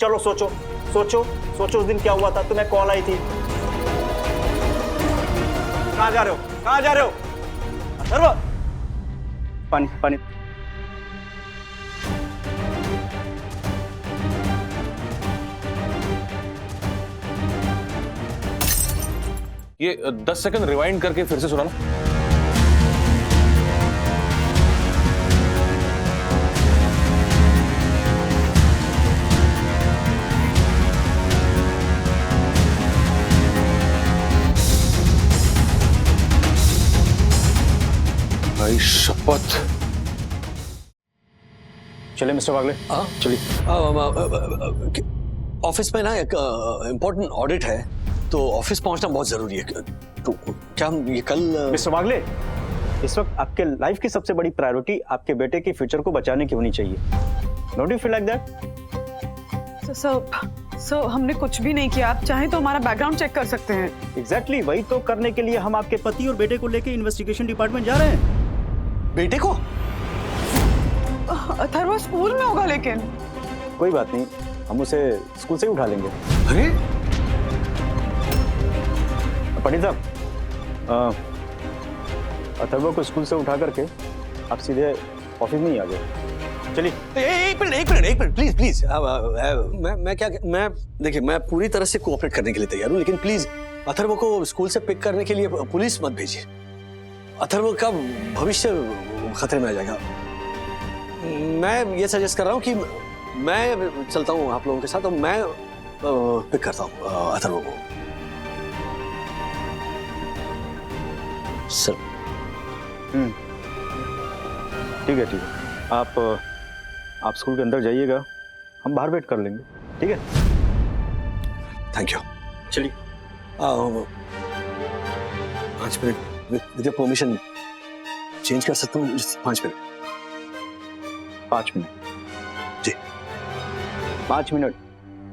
चलो सोचो सोचो सोचो, उस दिन क्या हुआ था, तुम्हें कॉल आई थी। कहाँ जा रहे हो, कहाँ जा रहे हो? अथर्व, पानी पानी। ये 10 सेकंड रिवाइंड करके फिर से सुनाना। भाई शपथ। चलिए मिस्टर वागले, हाँ चलिए। ऑफिस में ना एक इम्पोर्टेंट ऑडिट है, तो ऑफिस पहुंचना बहुत जरूरी है। तो क्या हम ये कल मिस्टर वागले, इस वक्त आपके लाइफ की सबसे बड़ी प्रायोरिटी आपके बेटे के फ्यूचर को बचाने की होनी चाहिए। Don't you feel like that? Sir हमने कुछ भी नहीं किया। आप चाहें तो हमारा बैकग्राउंड चेक कर सकते हैं। एग्जैक्टली वही तो करने के लिए हम आपके पति और बेटे को लेके इन्वेस्टिगेशन डिपार्टमेंट जा रहे हैं। बेटे को? अथर्व स्कूल में होगा लेकिन। कोई बात नहीं, हम उसे स्कूल से ही उठा लेंगे। अरे पंडित साहब, अथर्व को स्कूल से उठा करके आप सीधे ऑफिस में ही आ जाओ। चलिए। एक मिनट प्लीज प्लीज। मैं देखिए, मैं पूरी तरह से कोऑपरेट करने के लिए तैयार हूँ, लेकिन प्लीज अथर्व को स्कूल से पिक करने के लिए पुलिस मत भेजिए। अथर्व का भविष्य खतरे में आ जाएगा। मैं ये सजेस्ट कर रहा हूँ कि मैं चलता हूँ आप लोगों के साथ और मैं पिक करता हूँ अथर्व को। सर ठीक है आप स्कूल के अंदर जाइएगा, हम बाहर वेट कर लेंगे, ठीक है? Thank you. चलिए। 5 minute with your permission change कर सकता हूँ? 5 मिनट। 5 मिनट? जी 5 मिनट,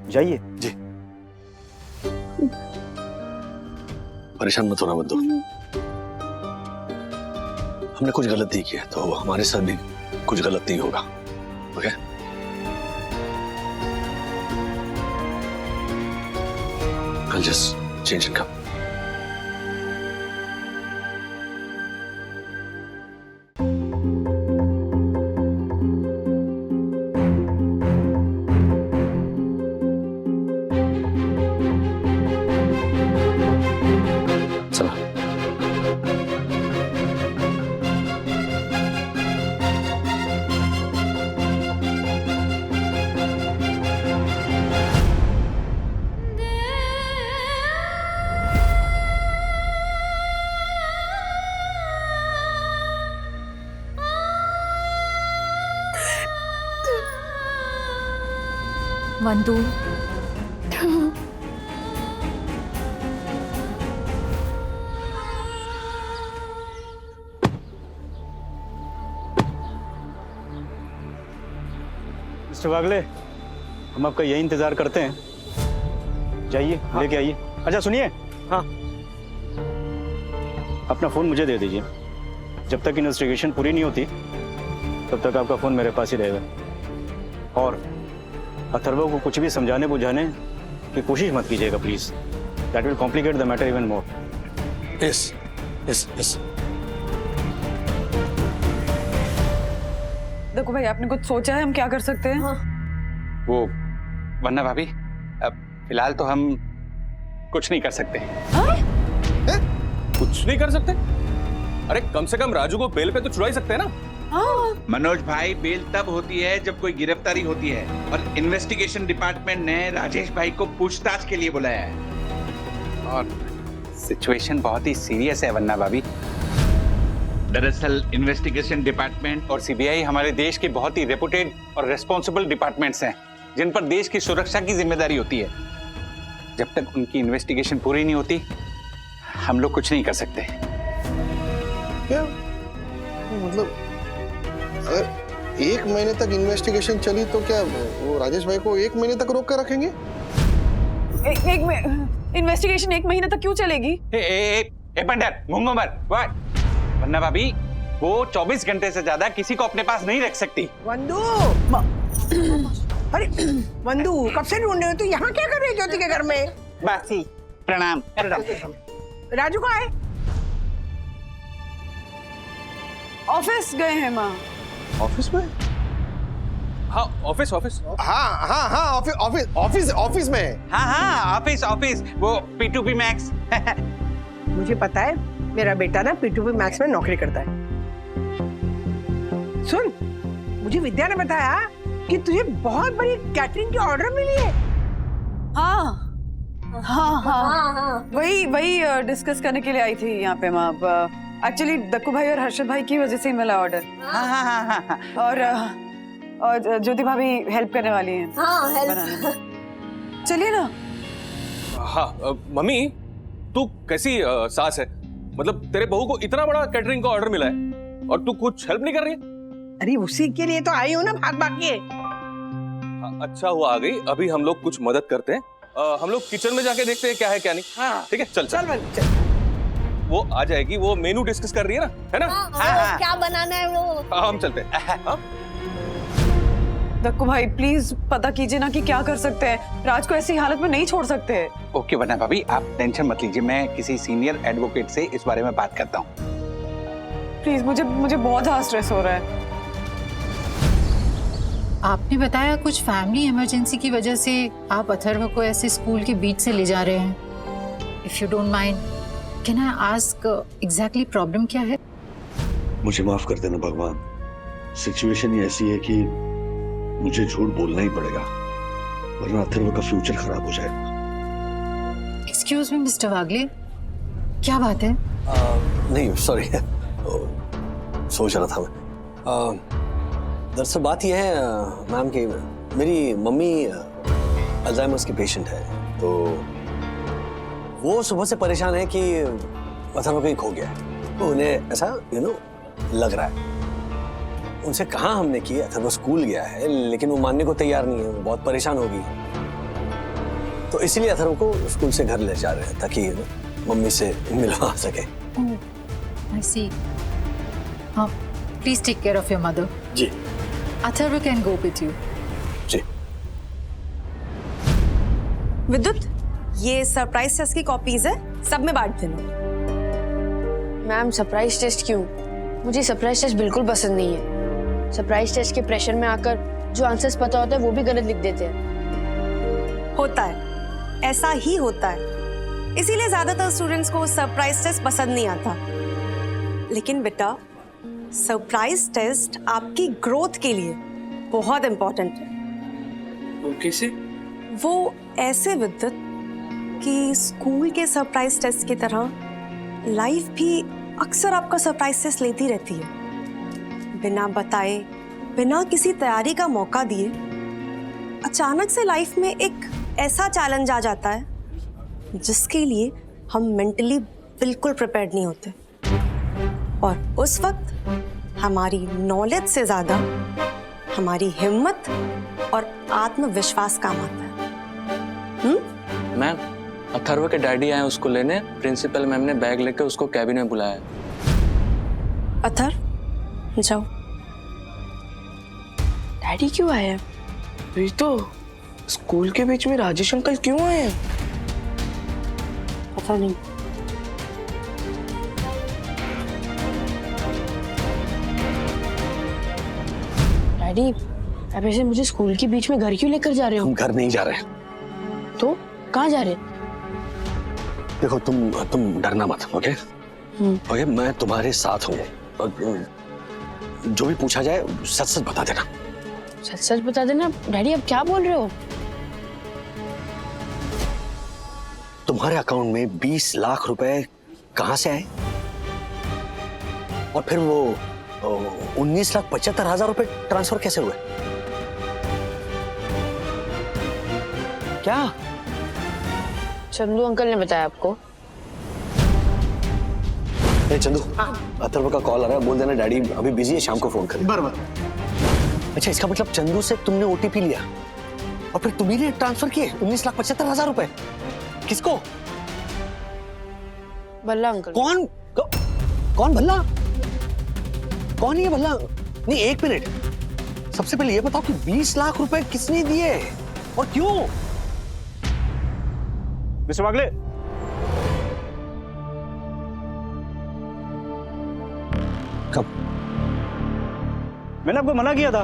जाइए। जी। परेशान मत होना बंधु, हमने कुछ गलत नहीं किया तो हमारे साथ भी कुछ गलत नहीं होगा। Okay? I'll just change and come. चला। वंदू, मिस्टर वागले, हम आपका यही इंतजार करते हैं। जाइए। हाँ। लेके आइए। अच्छा सुनिए। हाँ, अपना फोन मुझे दे दीजिए। जब तक इन्वेस्टिगेशन पूरी नहीं होती तब तक आपका फोन मेरे पास ही रहेगा। और अथर्व को कुछ भी समझाने बुझाने की कोशिश मत कीजिएगा please. That will complicate the matter even more. Yes yes yes. देखो भाई, आपने कुछ सोचा है हम क्या कर सकते हैं? वो वरना भाभी, अब फिलहाल तो हम कुछ नहीं कर सकते। कुछ नहीं कर सकते? अरे कम से कम राजू को बेल पे तो छुड़ा ही सकते हैं ना। मनोज भाई, बेल तब होती है जब कोई गिरफ्तारी होती है, और इन्वेस्टिगेशन डिपार्टमेंट ने राजेश भाई को पूछताछ के लिए बुलाया है। और सिचुएशन बहुत ही सीरियस है वरना भाभी। दरअसल इन्वेस्टिगेशन डिपार्टमेंट और सीबीआई हमारे देश के बहुत ही रेपुटेड और रेस्पॉन्सिबल डिपार्टमेंट्स हैं, जिन पर देश की सुरक्षा की जिम्मेदारी होती है। जब तक उनकी इन्वेस्टिगेशन पूरी नहीं होती हम लोग कुछ नहीं कर सकते। क्या मतलब, अगर 1 महीने तक इन्वेस्टिगेशन चली तो क्या वो राजेश भाई को 1 महीने तक रोक कर रखेंगे? इन्वेस्टिगेशन 1 महीने तक क्यों चलेगी? पंडित घूंगो मत। वरना भाभी, वो 24 घंटे से ज्यादा किसी को अपने पास नहीं रख सकती। वंदू, अरे बंधु कब से ढूंढ रहे हो? तू यहाँ क्या कर रही है ज्योति के घर में? बासी प्रणाम। राजू कहाँ है? ऑफिस गए हैं माँ। ऑफिस में? हाँ ऑफिस ऑफिस। हाँ हाँ हाँ, ऑफिस ऑफिस ऑफिस ऑफिस में। हाँ हाँ ऑफिस ऑफिस, वो P2P मैक्स। मुझे पता है मेरा बेटा ना P2P मैक्स में नौकरी करता है। सुन, मुझे विद्या ने बताया कि तुझे बहुत बड़ी कैटरिंग की ऑर्डर मिली है। हाँ हाँ हाँ, वही डिस्कस करने के लिए आई थी यहाँ पे माँ। एक्चुअली दक्कू भाई और हर्षद भाई की वजह से ही मिला ऑर्डर। हाँ हाँ हाँ हाँ। और ज्योति भाभी हेल्प करने वाली हैं। हाँ बनाने में। चलिए ना। हाँ मम्मी तू कैसी सास है? मतलब तेरे बहू को इतना बड़ा कैटरिंग का ऑर्डर मिला है और तू कुछ हेल्प नहीं कर रही है? अरे उसी के लिए तो आई हूँ ना, भाग भाग के। हाँ, अच्छा हुआ आ गई। अभी हम लोग कुछ मदद करते हैं। हम लोग किचन में जाके देखते हैं क्या है क्या नहीं। हाँ। ठीक है चल चल बंधु चल। वो आ जाएगी, वो मेनू डिस्कस कर रही है ना, है ना? हाँ, क्या बनाना है वो? हाँ, हम चलते हैं। हाँ? दक्कू भाई प्लीज पता कीजिए ना कि क्या कर सकते हैं। राज को ऐसी हालत में नहीं छोड़ सकते। ओके वरना भाभी, आप टेंशन मत लीजिए, मैं किसी सीनियर एडवोकेट से इस बारे में बात करता हूँ। प्लीज, मुझे बहुत ज़्यादा स्ट्रेस हो रहा है। आपने बताया कुछ फैमिली इमरजेंसी की वजह से आप अथर्व को ऐसे स्कूल के बीच से ले जा रहे हैं। If you don't mind, can I ask exactly problem क्या है? मुझे माफ कर देना भगवान, सिचुएशन ही ऐसी है कि मुझे झूठ बोलना ही पड़ेगा, वरना अथर्व का फ्यूचर खराब हो जाएगा। एक्सक्यूज मी मिस्टर वागले, क्या बात है? नहीं सॉरी, सोच रहा था मैं। दरअसल बात यह है मैम कि मेरी मम्मी अल्जाइमर्स की पेशेंट है, तो वो सुबह से परेशान है कि अथर्व कहीं खो गया है। तो उन्हें ऐसा लग रहा है। उनसे कहा हमने कि अथर्व स्कूल गया है, लेकिन वो मानने को तैयार नहीं है, वो बहुत परेशान होगी। तो इसीलिए अथर्व को स्कूल से घर ले जा रहे हैं ताकि मम्मी से मिलवा सके। I see. हाँ, please take care of your mother. जी। Atharva can go with you. जी। विद्युत, ये सरप्राइज टेस्ट की कॉपीज है, सब में बांट देना। मैम सरप्राइज टेस्ट क्यों? मुझे सरप्राइज टेस्ट बिल्कुल पसंद नहीं है। सरप्राइज टेस्ट के प्रेशर में आकर जो आंसर्स पता होता है वो भी गलत लिख देते हैं। होता है, ऐसा ही होता है, इसीलिए ज्यादातर स्टूडेंट्स को सरप्राइज टेस्ट पसंद नहीं आता। लेकिन बेटा, सरप्राइज टेस्ट आपकी ग्रोथ के लिए बहुत इंपॉर्टेंट है। वो कैसे? वो ऐसे विद्युत कि स्कूल के सरप्राइज टेस्ट की तरह लाइफ भी अक्सर आपका सरप्राइज टेस्ट लेती रहती है। बिना बताए, बिना किसी तैयारी का मौका दिए अचानक से लाइफ में एक ऐसा चैलेंज आ जाता है जिसके लिए हम मेंटली बिल्कुल प्रिपेयर्ड नहीं होते, और उस वक्त हमारी नॉलेज से ज्यादा हमारी हिम्मत और आत्मविश्वास काम आता है। मैम, अथर्व के डैडी आए उसको लेने, प्रिंसिपल मैम ने बैग लेकर उसको कैबिन में बुलाया। अथर्व जाओ। डैडी क्यों आए हैं? वही तो, स्कूल के बीच में राजेश अंकल क्यों आए हैं? पता नहीं। डैडी, आप ऐसे मुझे स्कूल के बीच में घर क्यों लेकर जा रहे हो? हम घर नहीं जा रहे। तो कहाँ जा रहे? देखो तुम डरना मत, ओके? ओके, मैं तुम्हारे साथ हूँ। और जो भी पूछा जाए सच सच बता देना। सच सच बता देना? डैडी आप क्या बोल रहे हो? तुम्हारे अकाउंट में 20 लाख रुपए कहाँ से आए? और फिर वो 19,75,000 रुपए ट्रांसफर कैसे हुए? क्या? चंदू अंकल ने बताया आपको? चंदू, अथर्व का कॉल आ रहा है, बोल देना डैडी अभी बिजी है, शाम को फोन करें। बराबर। अच्छा, इसका मतलब चंदू से तुमने ओटीपी लिया और फिर तुम्ही ने ट्रांसफर किए 19,75,000 रुपए। किसको? भल्ला अंकल। कौन भल्ला? कौन है ये भल्ला? नहीं, एक मिनट, सबसे पहले ये बताओ कि 20 लाख रुपए किसने दिए और क्यों? मिस्टर वागले, कब? मैंने आपको मना किया था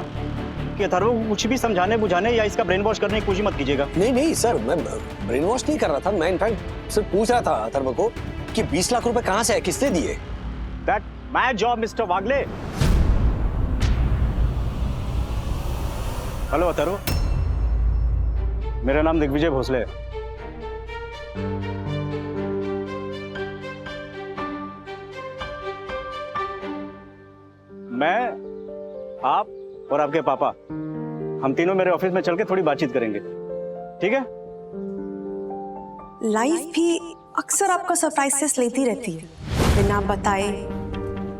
कि अथर्व को कुछ भी समझाने बुझाने या इसका ब्रेन वॉश करने की कोशिश मत कीजिएगा। नहीं सर, मैं ब्रेन वॉश नहीं कर रहा था। मैं इनफैक्ट सिर्फ पूछ रहा था अथर्व को कि 20 लाख रुपए कहां से है, किसने दिए? That my job mister Wagle. Hello Atharva, मेरा नाम दिग्विजय भोसले है। मैं, आप और आपके पापा, हम तीनों मेरे ऑफिस में चल के थोड़ी बातचीत करेंगे, ठीक है? लाइफ भी अक्सर आपका सरप्राइजेस लेती रहती है, बिना बताए,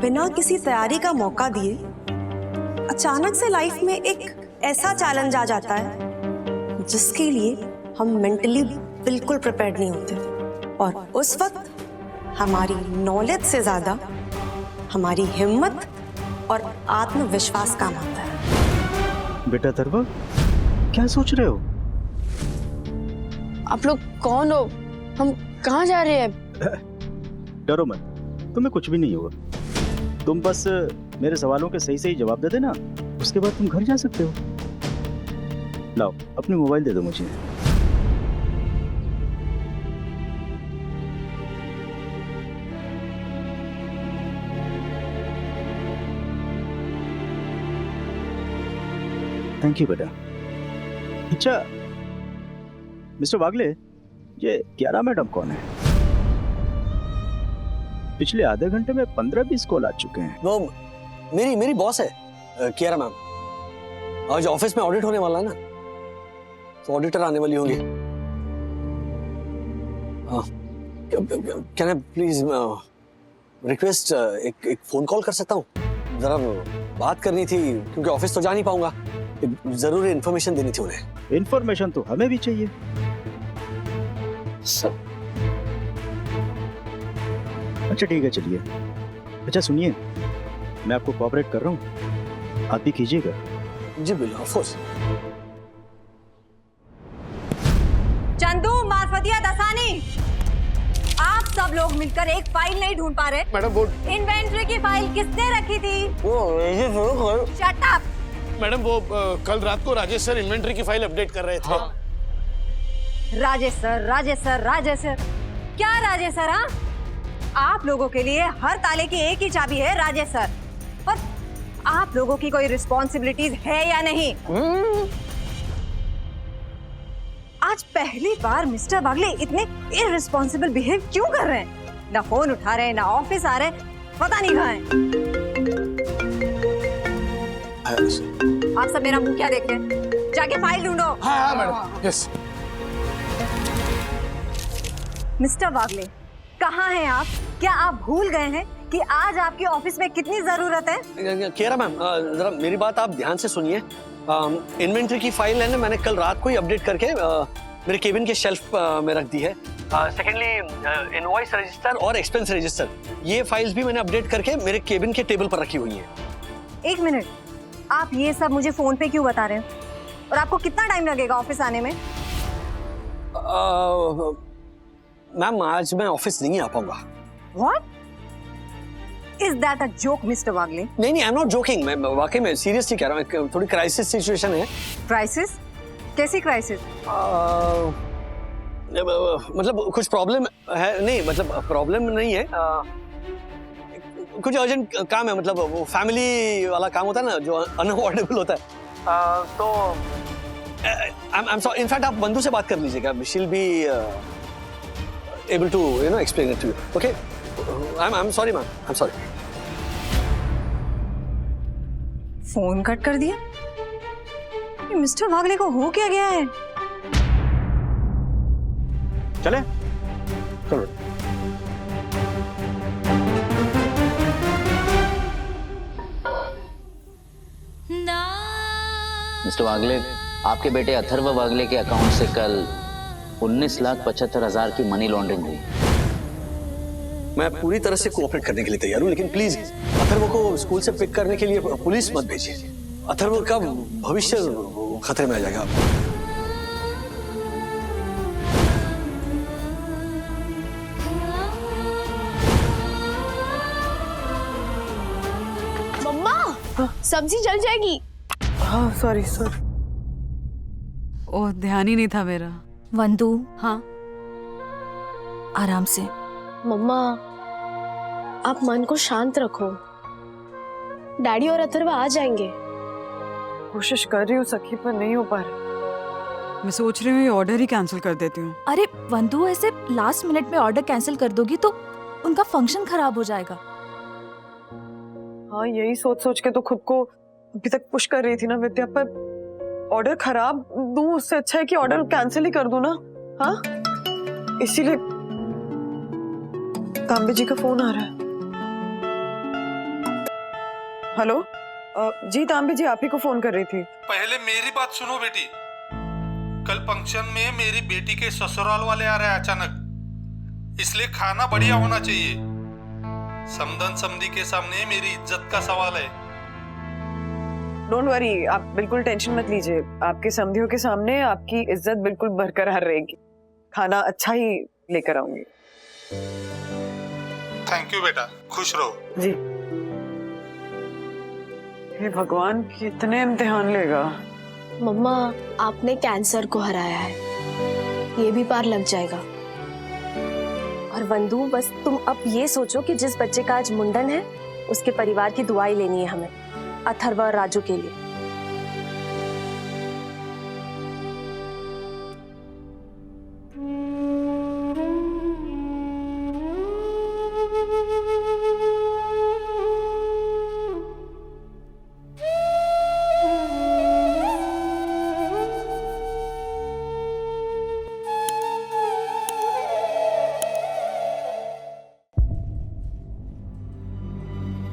बिना किसी तैयारी का मौका दिए। अचानक से लाइफ में एक ऐसा चैलेंज आ जाता है जिसके लिए हम मेंटली बिल्कुल प्रिपेयर्ड नहीं होते, और उस वक्त हमारी नॉलेज से ज्यादा हमारी हिम्मत और आत्मविश्वास काम आता है। बेटा अथर्व, क्या सोच रहे हो? आप लोग कौन हो? हम कहाँ जा रहे हैं? डरो मत, तुम्हें कुछ भी नहीं होगा। तुम बस मेरे सवालों के सही सही जवाब दे देना, उसके बाद तुम घर जा सकते हो। लाओ अपनी मोबाइल दे दो मुझे। थैंक यू बेटा। अच्छा मिस्टर वागले, ये कियारा मैडम कौन है? पिछले आधे घंटे में 15-20 कॉल आ चुके हैं। वो मेरी बॉस है कियारा मैम। आज ऑफिस में ऑडिट होने वाला है ना, तो ऑडिटर आने वाली होंगी। कैन आई प्लीज रिक्वेस्ट एक फोन कॉल कर सकता हूँ? जरा बात करनी थी, क्योंकि ऑफिस तो जा नहीं पाऊंगा। जरूरी इन्फॉर्मेशन देनी थी उन्हें। इन्फॉर्मेशन तो हमें भी चाहिए सर। अच्छा ठीक है, चलिए। अच्छा सुनिए, मैं आपको कोऑपरेट कर रहा हूँ, आप भी कीजिएगा। जी बिल्कुल, ऑफ कोर्स। चंदू, मार्फतिया, दसानी, आप सब लोग मिलकर एक फाइल नहीं ढूंढ पा रहे। मैडम वो इन्वेंट्री की फाइल किसने रखी थी? Shut up. मैडम वो कल रात को राजेश सर इन्वेंट्री की फाइल अपडेट कर रहे थे। हाँ। राजेश सर, क्या राजेश सर? हाँ, आप लोगों के लिए हर ताले की एक ही चाबी है राजेश सर, और आप लोगों की कोई रिस्पॉन्सिबिलिटीज है या नहीं? आज पहली बार मिस्टर वागले इतने इररिस्पॉन्सिबल बिहेव क्यों कर रहे हैं? ना फोन उठा रहे, ना ऑफिस आ रहे, पता नहीं कहाँ हैं। आप सब मेरा मुंह क्या देख रहे हैं? जाके फाइल ढूंढो। हाँ मैडम, यस। मिस्टर वागले, कहाँ हैं आप? क्या आप भूल गए हैं कि आज आपके ऑफिस में कितनी जरूरत है? कियारा मैम, जरा मेरी बात आप ध्यान से सुनिए। इन्वेंट्री की फाइल है ना, मैंने कल रात को ही अपडेट करके मेरे केबिन के शेल्फ में रख दी है। सेकेंडली इनवॉइस रजिस्टर और एक्सपेंस रजिस्टर, ये फाइल्स भी मैंने अपडेट करके मेरे केबिन के टेबल पर रखी हुई है। एक मिनट, आप ये सब मुझे फोन पे क्यों बता रहे हैं? और आपको कितना टाइम लगेगा ऑफिस आने में? मैम आज मैं ऑफिस नहीं आ पाऊंगा। What? Is that a joke, Mr. वागले? नहीं, आई एम नॉट जोकिंग। मैं वाकई में सीरियसली कह रहा हूँ। थोड़ी क्राइसिस सिचुएशन है। क्राइसिस? कैसी क्राइसिस? मतलब कुछ प्रॉब्लम है। नहीं मतलब प्रॉब्लम नहीं है, कुछ अर्जेंट काम है। मतलब वो फैमिली वाला काम होता है ना, जो अनअवॉइडेबल होता है। तो आई एम सॉरी। इनफैक्ट आप बंधु से बात कर लीजिएगा, she will be able to explain it to you. Okay, I am sorry ma'am, I am sorry. Phone cut कर दिया? मिस्टर वागले को हो क्या गया है? चले चलो। मिस्टर वागले, आपके बेटे अथर्व वागले के अकाउंट से कल 19,75,000 की मनी लॉन्ड्रिंग हुई। मैं पूरी तरह से कोऑपरेट करने के लिए तैयार हूँ, लेकिन प्लीज अथर्व को स्कूल से पिक करने के लिए पुलिस मत भेजिए। अथर्व का भविष्य खतरे में आ जाएगा। मम्मा सब्जी जल जाएगी। हाँ सॉरी सॉरी, ओह ध्यान ही नहीं था मेरा। वंदू हाँ आराम से। मम्मा आप मन को शांत रखो, डैडी और अथर्व आ जाएंगे। कोशिश कर रही हूँ सखी, पर नहीं हो पा रहा। मैं सोच रही हूँ ये ऑर्डर ही कैंसिल कर देती हूँ। अरे वंदू ऐसे लास्ट मिनट में ऑर्डर कैंसिल कर दोगी तो उनका फंक्शन खराब हो जाएगा। हाँ यही सोच सोच के तो खुद को अभी तक पुश कर रही थी ना विद्या, पर ऑर्डर खराब दूं उससे अच्छा है कि ऑर्डर कैंसिल ही कर दूं ना। हाँ इसीलिए तांबे जी का फोन आ रहा है। हेलो जी तांबे जी, आप ही को फोन कर रही थी। पहले मेरी बात सुनो बेटी, कल फंक्शन में मेरी बेटी के ससुराल वाले आ रहे हैं अचानक, इसलिए खाना बढ़िया होना चाहिए। समधन समधी के सामने मेरी इज्जत का सवाल है। डोंट वरी, आप बिल्कुल टेंशन मत लीजिए, आपके समधियों के सामने आपकी इज्जत बिल्कुल बरकरार रहेगी। खाना अच्छा ही लेकर आऊंगी। थैंक यू बेटा, खुश रहो। जी। हे भगवान, कितने इम्तिहान लेगा। मम्मा आपने कैंसर को हराया है, ये भी पार लग जाएगा। और वंदू बस तुम अब ये सोचो कि जिस बच्चे का आज मुंडन है उसके परिवार की दुआई लेनी है हमें, अथर्व और राजू के लिए।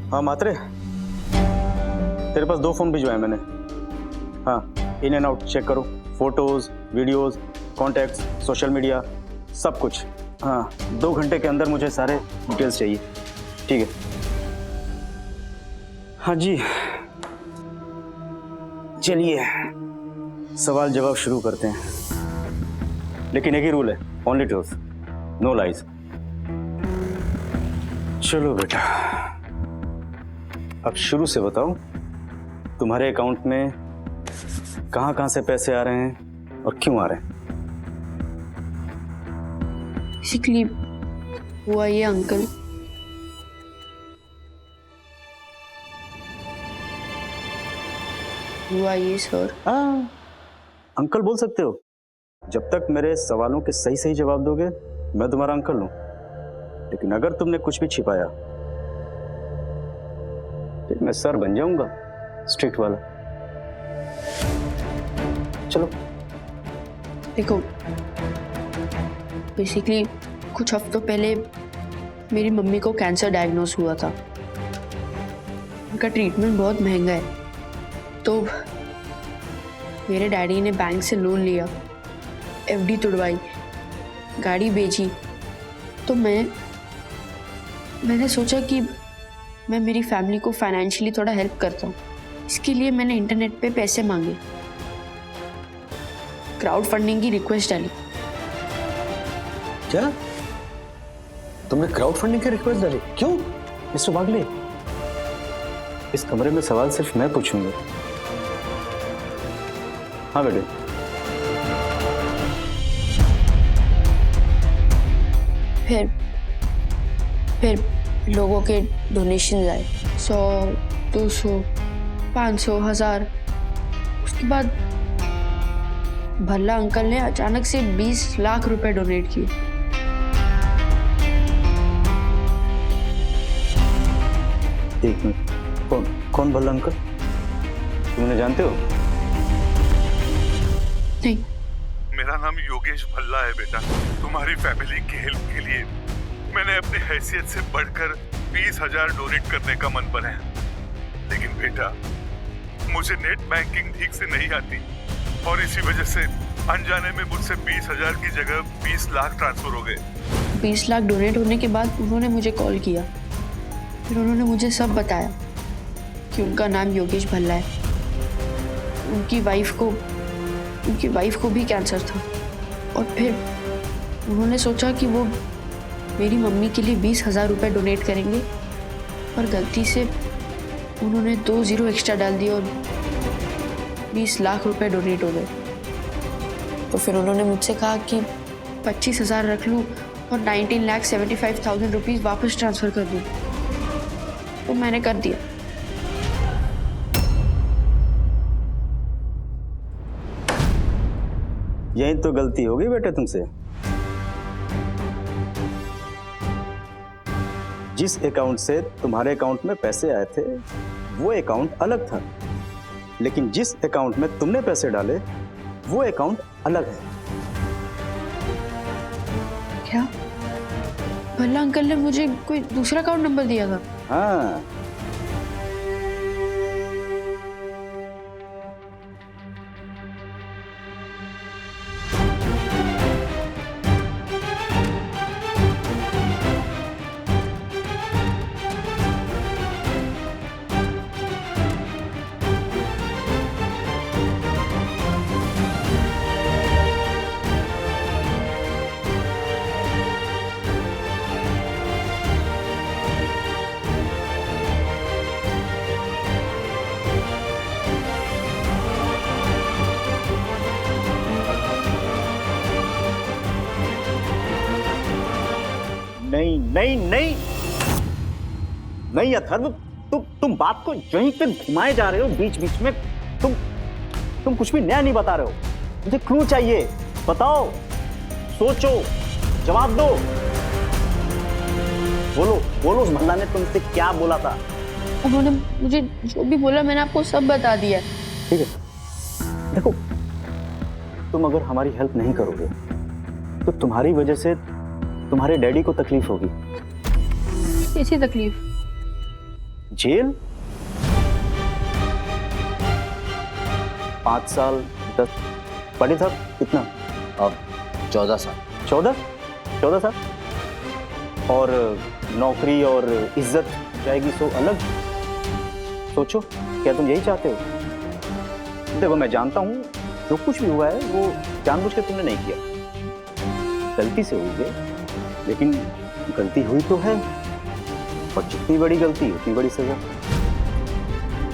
हाँ मात्रे, तेरे पास 2 फोन भिजवाए मैंने। हाँ इन एंड आउट चेक करो, photos, videos, contacts, social media, सब कुछ। हाँ 2 घंटे के अंदर मुझे सारे डिटेल्स चाहिए। ठीक है। हाँ जी चलिए सवाल जवाब शुरू करते हैं, लेकिन एक ही रूल है, ओनली ट्रूथ, नो लाइज। चलो बेटा, अब शुरू से बताओ, तुम्हारे अकाउंट में कहां से पैसे आ रहे हैं और क्यों आ रहे हैं? बेसिकली हुआ ये अंकल, हुआ ये सर। अंकल बोल सकते हो, जब तक मेरे सवालों के सही सही जवाब दोगे मैं तुम्हारा अंकल हूं, लेकिन अगर तुमने कुछ भी छिपाया फिर मैं सर बन जाऊंगा, स्ट्रिक्ट वाला। चलो। देखो बेसिकली कुछ हफ्तों पहले मेरी मम्मी को कैंसर डायग्नोस हुआ था। उनका ट्रीटमेंट बहुत महंगा है, तो मेरे डैडी ने बैंक से लोन लिया, एफडी तुड़वाई, गाड़ी बेची। तो मैंने सोचा कि मैं मेरी फैमिली को फाइनेंशियली थोड़ा हेल्प करता हूँ। इसके लिए मैंने इंटरनेट पे पैसे मांगे, क्राउड फंडिंग की रिक्वेस्ट डाली। क्या तुमने क्राउड फंडिंग की रिक्वेस्ट डाली? क्यों मिस्टर वागले? इस कमरे में सवाल सिर्फ मैं पूछूंगा। हाँ बेटे। फिर लोगों के डोनेशन आए, 100, 200, 500, 1000। उसके बाद भल्ला अंकल ने अचानक से 20 लाख रुपए डोनेट किए। एक मिनट, कौन भल्ला अंकल? तुम उन्हें जानते हो? नहीं। मेरा नाम योगेश भल्ला है बेटा। तुम्हारी फैमिली की हेल्प के लिए मैंने अपनी हैसियत से बढ़कर 20,000 डोनेट करने का मन बनाया, लेकिन बेटा मुझे नेट बैंकिंग ठीक से नहीं आती और इसी वजह से अनजाने में मुझसे 20,000 की जगह 20 लाख ट्रांसफर हो गए। 20 लाख डोनेट होने के बाद उन्होंने मुझे कॉल किया, फिर उन्होंने मुझे सब बताया कि उनका नाम योगेश भल्ला है। उनकी वाइफ को भी कैंसर था। और फिर उन्होंने सोचा कि वो मेरी मम्मी के लिए 20,000 रुपये डोनेट करेंगे, पर गलती से उन्होंने 2 ज़ीरो एक्स्ट्रा डाल दिए और 20 लाख रुपए डोनेट हो गए। तो फिर उन्होंने मुझसे कहा कि 25,000 रख लूँ और 19,75,000 रुपीज़ वापस ट्रांसफ़र कर दूँ। तो मैंने कर दिया। यही तो गलती होगी बेटे तुमसे। जिस अकाउंट से तुम्हारे अकाउंट में पैसे आए थे वो अकाउंट अलग था, लेकिन जिस अकाउंट में तुमने पैसे डाले वो अकाउंट अलग है। क्या भला अंकल ने मुझे कोई दूसरा अकाउंट नंबर दिया था? हाँ, नहीं नहीं नहीं नहीं अथर्व, तुम बात को यहीं पे घुमाए जा रहे हो बीच बीच में। तुम कुछ भी नया नहीं बता रहे हो। मुझे क्लू चाहिए, बताओ, सोचो, जवाब दो। बोलो उस भल्ला ने तुमसे क्या बोला था? उन्होंने मुझे जो भी बोला मैंने आपको सब बता दिया। ठीक है, देखो, तुम अगर हमारी हेल्प नहीं करोगे तो तुम्हारी वजह से तुम्हारे डैडी को तकलीफ होगी। कैसी तकलीफ? जेल, 5 साल 10 पढ़े था कितना? अब 14 साल। 14 साल। और नौकरी और इज्जत जाएगी सो अलग। सोचो, क्या तुम यही चाहते हो? देखो, मैं जानता हूं जो कुछ भी हुआ है वो जानबूझ के तुमने नहीं किया, गलती से हुई है, लेकिन गलती हुई तो है, और जितनी बड़ी गलती उतनी बड़ी सजा।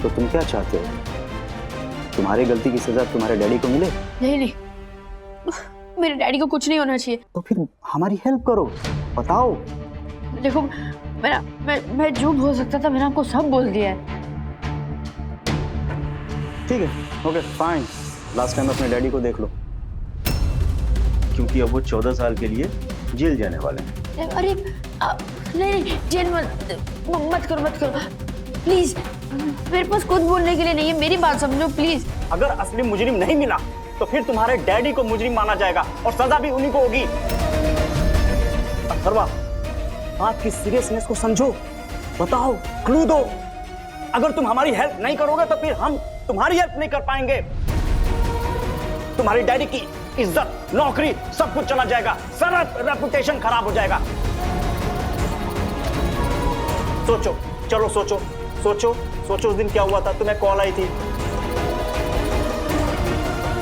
तो तुम क्या चाहते हो? तुम्हारी गलती की सजा तुम्हारे डैडी को मिले? नहीं, मेरे डैडी को कुछ नहीं होना चाहिए। तो फिर हमारी हेल्प करो, बताओ। देखो, मैं जो बोल सकता था मैंने आपको सब बोल दिया है। ठीक है, ओके फाइन। लास्ट टाइम अपने डैडी को देख लो, क्योंकि अब वो 14 साल के लिए जेल जाने वाले हैं। अरे नहीं, जेल मत करो प्लीज। मेरे पास कुछ बोलने के लिए नहीं है, मेरी बात समझो प्लीज। अगर असली मुजरिम नहीं मिला तो फिर तुम्हारे डैडी को मुजरिम माना जाएगा और सजा भी उन्हीं को होगी। अथर्वा, बात की सीरियसनेस को समझो, बताओ, क्लू दो। अगर तुम हमारी हेल्प नहीं करोगे तो फिर हम तुम्हारी हेल्प नहीं कर पाएंगे। तुम्हारी डैडी की इज्जत, नौकरी, सब कुछ चला जाएगा, सारा रेपुटेशन खराब हो जाएगा। सोचो, चलो सोचो उस दिन क्या हुआ था। तुम्हें कॉल आई थी।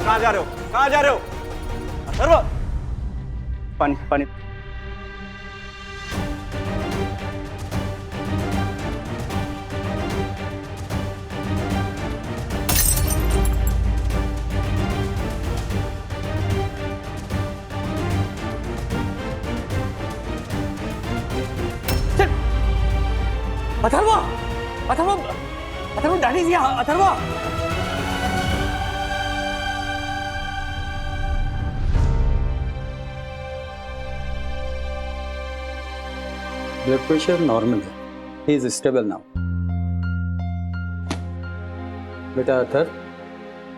कहां जा रहे हो? अथर्व, पानी। अथर्व, डैडी जी, अथर्व। ब्लड प्रेशर नॉर्मल है, ही इज स्टेबल नाउ। बेटा अथर्व,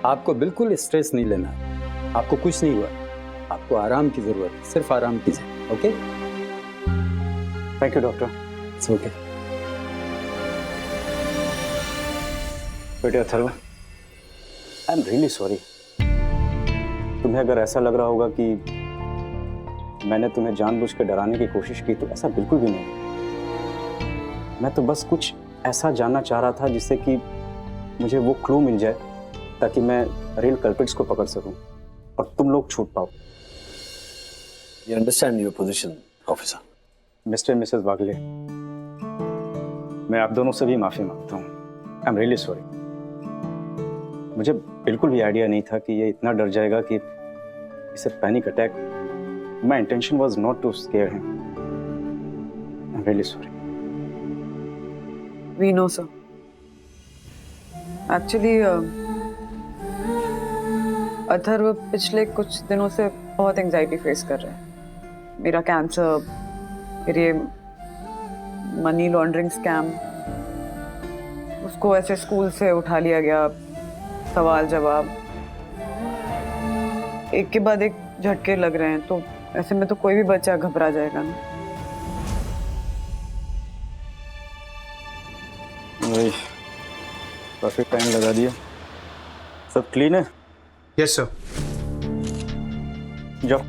आपको बिल्कुल स्ट्रेस नहीं लेना है, आपको कुछ नहीं हुआ, आपको आराम की जरूरत है, सिर्फ आराम कीजिए। Okay? Thank you doctor. It's okay. बेटे Atharva, I am really sorry. तुम्हें अगर ऐसा लग रहा होगा कि मैंने तुम्हें जानबूझ के डराने की कोशिश की, तो ऐसा बिल्कुल भी नहीं। मैं तो बस कुछ ऐसा जानना चाह रहा था जिससे कि मुझे वो क्लू मिल जाए ताकि मैं रियल कल्प्रिट्स को पकड़ सकूं और तुम लोग छूट पाओ। You understand your position, officer. Mr Mrs Wagle, मैं आप दोनों से भी माफी मांगता हूँ। I am really sorry. मुझे बिल्कुल भी आइडिया नहीं था कि ये इतना डर जाएगा कि इसे panic attack. My intention was not to scare him. I am really sorry. We know sir. Actually Atharva पिछले कुछ दिनों से बहुत एंजाइटी फेस कर रहा है। मेरा कैंसर, फिर ये मनी लॉन्ड्रिंग स्कैम, उसको ऐसे स्कूल से उठा लिया गया, सवाल जवाब एक के बाद एक झटके लग रहे हैं, तो ऐसे में तो कोई भी बच्चा घबरा जाएगा ना। वही काफी टाइम लगा दिया। सब क्लीन है? Yes sir. जाओ।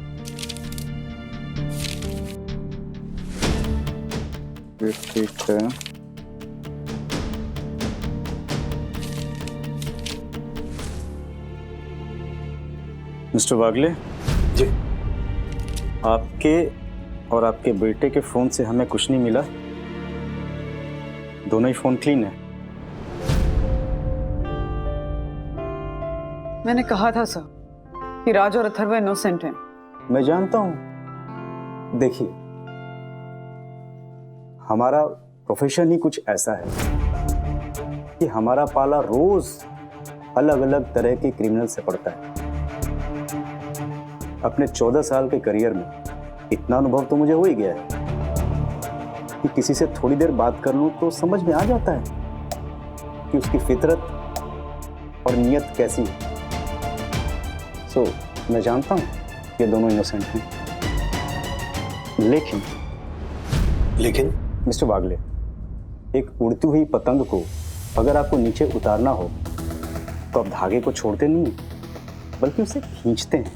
ठीक है। मिस्टर वागले जी, आपके और आपके बेटे के फोन से हमें कुछ नहीं मिला। दोनों ही फोन क्लीन है। मैंने कहा था सर कि राज और अथर्व इनोसेंट हैं। मैं जानता हूं। देखिए, हमारा प्रोफेशन ही कुछ ऐसा है कि हमारा पाला रोज अलग अलग तरह के क्रिमिनल से पड़ता है। अपने 14 साल के करियर में इतना अनुभव तो मुझे हो ही गया है कि किसी से थोड़ी देर बात कर लूं तो समझ में आ जाता है कि उसकी फितरत और नियत कैसी है। सो मैं जानता हूं कि दोनों इनोसेंट हैं। लेकिन मिस्टर वागले, एक उड़ती हुई पतंग को अगर आपको नीचे उतारना हो तो आप धागे को छोड़ते नहीं हैं, बल्कि उसे खींचते हैं,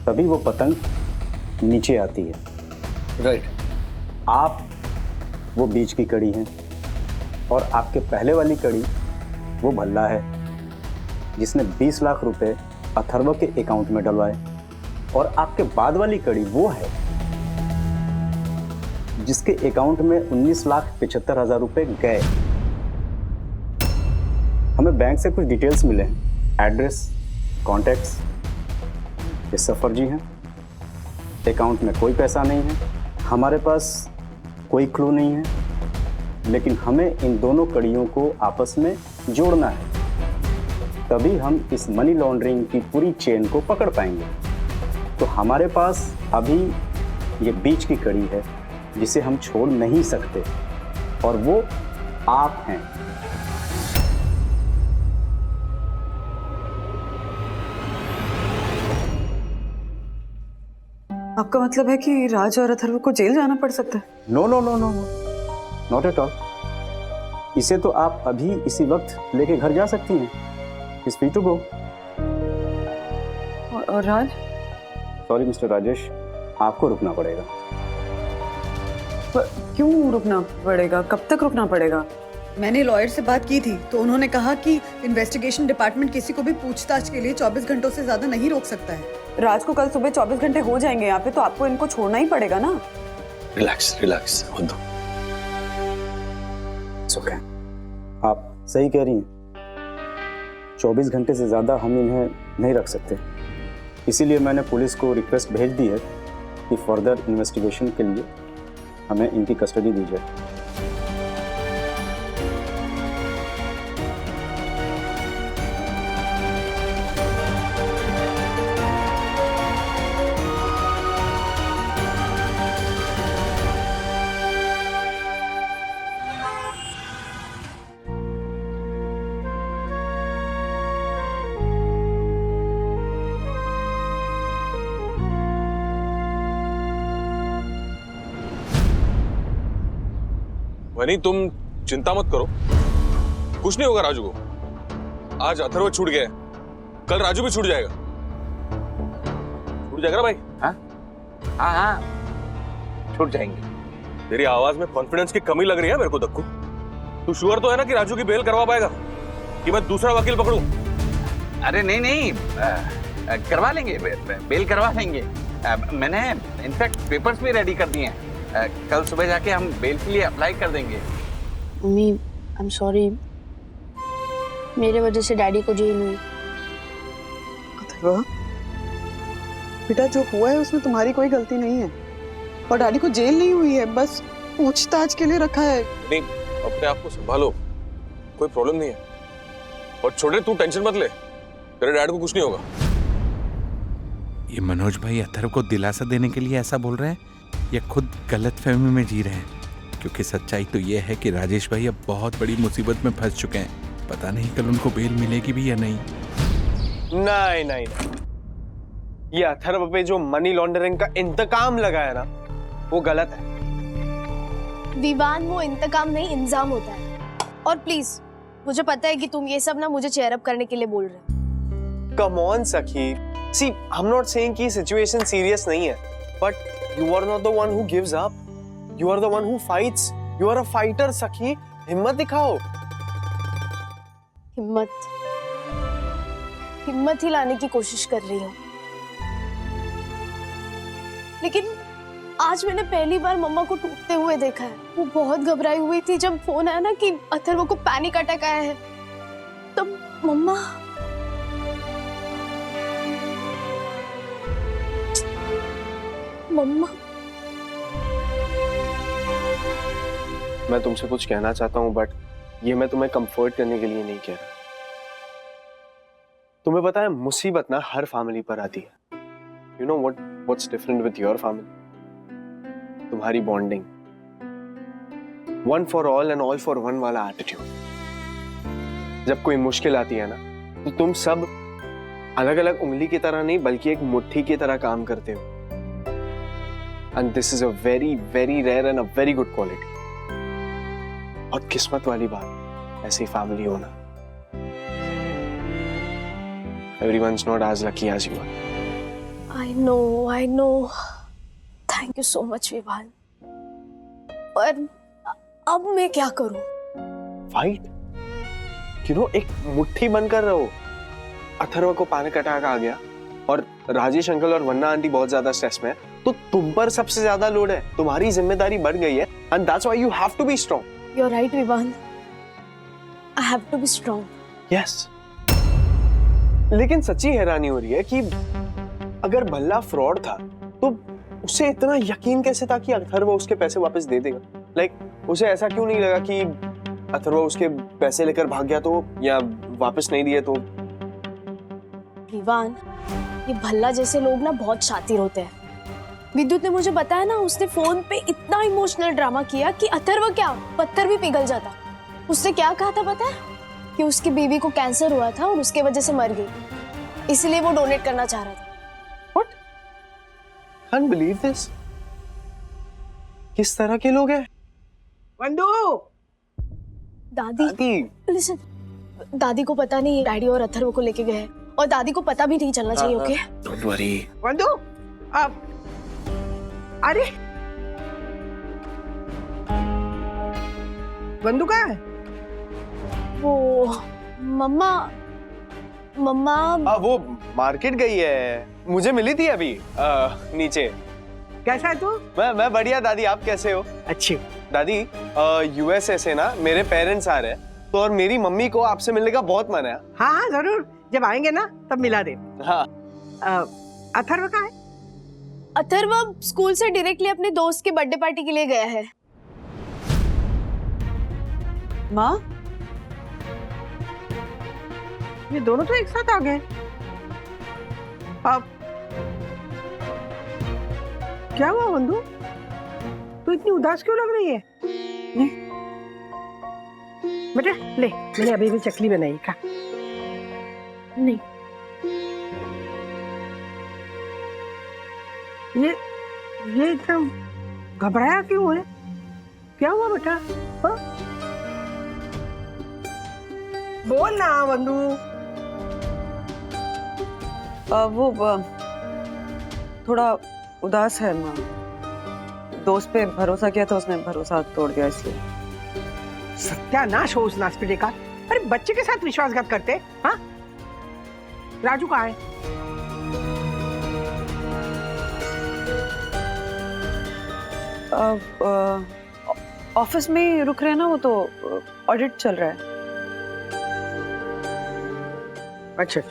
तभी वो पतंग नीचे आती है। राइट। आप वो बीच की कड़ी हैं और आपके पहले वाली कड़ी वो भल्ला है जिसने 20 लाख रुपए अथर्व के अकाउंट में डलवाए, और आपके बाद वाली कड़ी वो है जिसके अकाउंट में 19,75,000 रुपए गए। हमें बैंक से कुछ डिटेल्स मिले हैं, एड्रेस, कॉन्टैक्ट्स। ये सफर जी हैं। अकाउंट में कोई पैसा नहीं है, हमारे पास कोई क्लू नहीं है, लेकिन हमें इन दोनों कड़ियों को आपस में जोड़ना है, तभी हम इस मनी लॉन्ड्रिंग की पूरी चेन को पकड़ पाएंगे। तो हमारे पास अभी ये बीच की कड़ी है जिसे हम छोड़ नहीं सकते, और वो आप हैं। आपका मतलब है कि राज और अथर्व को जेल जाना पड़ सकता है? No no no no no, not at all. इसे तो आप अभी इसी वक्त लेके घर जा सकती हैं। It's free to go. और राज? सॉरी मिस्टर राजेश, आपको रुकना पड़ेगा। क्यों रुकना पड़ेगा? कब तक रुकना पड़ेगा? मैंने लॉयर से बात की थी तो उन्होंने कहा कि इन्वेस्टिगेशन डिपार्टमेंट किसी को भी पूछताछ के लिए 24 घंटों से ज्यादा नहीं रोक सकता है। राज को कल सुबह 24 घंटे हो जाएंगे यहाँ पे, तो आपको इनको छोड़ना ही पड़ेगा ना। रिलैक्स रिलैक्स, हो दो। ओके, आप सही कह रही हैं। 24 घंटे से ज़्यादा हम इन्हें नहीं रख सकते, इसीलिए मैंने पुलिस को रिक्वेस्ट भेज दी है कि फर्दर इन्वेस्टिगेशन के लिए हमें इनकी कस्टडी दी जाए। वनी, तुम चिंता मत करो, कुछ नहीं होगा राजू को। आज अथर्व छूट गया, कल राजू भी छूट जाएगा। छूट जाएगा ना भाई? हाँ हाँ हाँ, छूट जाएंगे। तेरी आवाज में कॉन्फिडेंस की कमी लग रही है मेरे को दक्कू। तू श्योर तो है ना कि राजू की बेल करवा पाएगा? कि मैं दूसरा वकील पकड़ूं? अरे नहीं नहीं, करवा लेंगे, बेल करवा लेंगे। मैंने इनफैक्ट पेपर्स भी रेडी कर दिए हैं। कल सुबह जाके हम बेल के लिए अप्लाई कर देंगे। मम्मी, आई एम सॉरी, मेरे वजह से डैडी को जेल हुई। अथर्वा, बेटा जो हुआ है उसमें तुम्हारी कोई गलती नहीं है और डैडी को जेल नहीं हुई है, बस पूछताछ के लिए रखा है। नहीं, अपने आप को संभालो, कोई प्रॉब्लम नहीं है। और छोटे, तू टेंशन मत ले, तेरे डैड को कुछ नहीं होगा। ये मनोज भाई अथर्व को दिलासा देने के लिए ऐसा बोल रहे हैं या खुद गलतफहमी में जी रहे हैं? क्योंकि सच्चाई तो ये है कि राजेश भाई अब बहुत बड़ी मुसीबत में फंस चुके हैं। पता नहीं कल उनको बेल मिलेगी भी या नहीं। नहीं नहीं, ये अथर्व पे जो मनी लॉन्ड्रिंग का इंतकाम लगाया ना, वो गलत है। विवान, वो इंतकाम नहीं, इंजाम होता है। और प्लीज, मुझे पता है कि तुम ये सब ना मुझे चेयर अप करने के लिए बोल रहे हो। Come on Sakhi, see I am not saying कि सिचुएशन सीरियस नहीं है, but you are not the one who gives up, you are the one who fights, you are a fighter Sakhi, हिम्मत दिखाओ। हिम्मत ही लाने की कोशिश कर रही हूँ, लेकिन आज मैंने पहली बार मम्मा को टूटते हुए देखा है। वो बहुत घबराई हुई थी जब फोन आया ना कि अथर्व को पैनिक अटैक आया है। तो मम्मा, मैं तुमसे कुछ कहना चाहता हूँ, बट ये मैं तुम्हें कंफर्ट करने के लिए नहीं कह रहा। तुम्हें पता है, मुसीबत ना हर फैमिली पर आती है। You know what's different with your family? तुम्हारी bonding, one for all and all for one वाला एटीट्यूड। जब कोई मुश्किल आती है ना, तो तुम सब अलग अलग उंगली की तरह नहीं, बल्कि एक मुट्ठी की तरह काम करते हो। And this is a very very rare and a very good quality. और किस्मत वाली बात ऐसी फैमिली होना। Everyone's not as lucky as you are. I know. Thank you so much, Vivaan. पर अब मैं क्या करूं? फाइट, यू नो, एक मुट्ठी बनकर रहो। अथर्व को पैनिक अटैक आ गया और राजेश अंकल और वन्ना आंटी बहुत ज्यादा स्ट्रेस में है, तो तुम पर सबसे ज्यादा लोड है, तुम्हारी जिम्मेदारी बढ़ गई है, and that's why you have to be strong. You're right, Vivaan. I have to be strong. Yes. लेकिन सच्ची हैरानी हो रही है कि अगर भल्ला फ्रॉड था, तो उसे इतना यकीन कैसे था कि अथर्व उसके पैसे वापस दे देगा? उसे ऐसा क्यों नहीं लगा कि अथर्व उसके पैसे लेकर भाग गया तो, या वापस नहीं दिए तो? विवान, ये भल्ला जैसे लोग ना बहुत शातिर होते हैं। विद्युत ने मुझे बताया ना, उसने फोन पे इतना इमोशनल ड्रामा किया कि अथर्व क्या, पत्थर भी पिघल जाता। उसने क्या कहा था पता है? कि उसकी बीवी को कैंसर हुआ था और उसके वजह से मर गई, इसलिए वो डोनेट करना चाह रहा था। What? Can't believe this. किस तरह के लोग हैं? वंदू, दादी, लिसन, दादी को पता नहीं डैडी और अथर्व को लेके गए, और दादी को पता भी नहीं चलना चाहिए। Okay, don't worry. वंदू, अब अरे वंदू कहाँ है? वो मम्मा वो मार्केट गई है, मुझे मिली थी अभी नीचे। कैसा है तू? मैं बढ़िया दादी, आप कैसे हो? अच्छी दादी, यूएसए से ना मेरे पेरेंट्स आ रहे हैं, तो और मेरी मम्मी को आपसे मिलने का बहुत मन है। हाँ हाँ जरूर, जब आएंगे ना तब मिला दे। हाँ। अथर्व कहाँ है? अथर्व स्कूल से डायरेक्टली अपने दोस्त के बर्थडे पार्टी के लिए गया है। माँ, ये दोनों तो एक साथ आ गए। अब क्या हुआ वंदू? तू इतनी उदास क्यों लग रही है? बेटा ले, मैंने अभी भी चकली बनाई, खा। नहीं, ये एकदम घबराया क्यों है? क्या हुआ बेटा? हाँ? बोल ना वंदू। वो थोड़ा उदास है माँ। दोस्त पे भरोसा किया था, उसने भरोसा तोड़ दिया, इसलिए। सत्यानाश हो उस नासपीटे का। अरे बच्चे के साथ विश्वासघात करते? हाँ, राजू कहाँ है? ऑफिस में रुक रहे हैं ना, वो तो ऑडिट चल रहा है। अच्छा।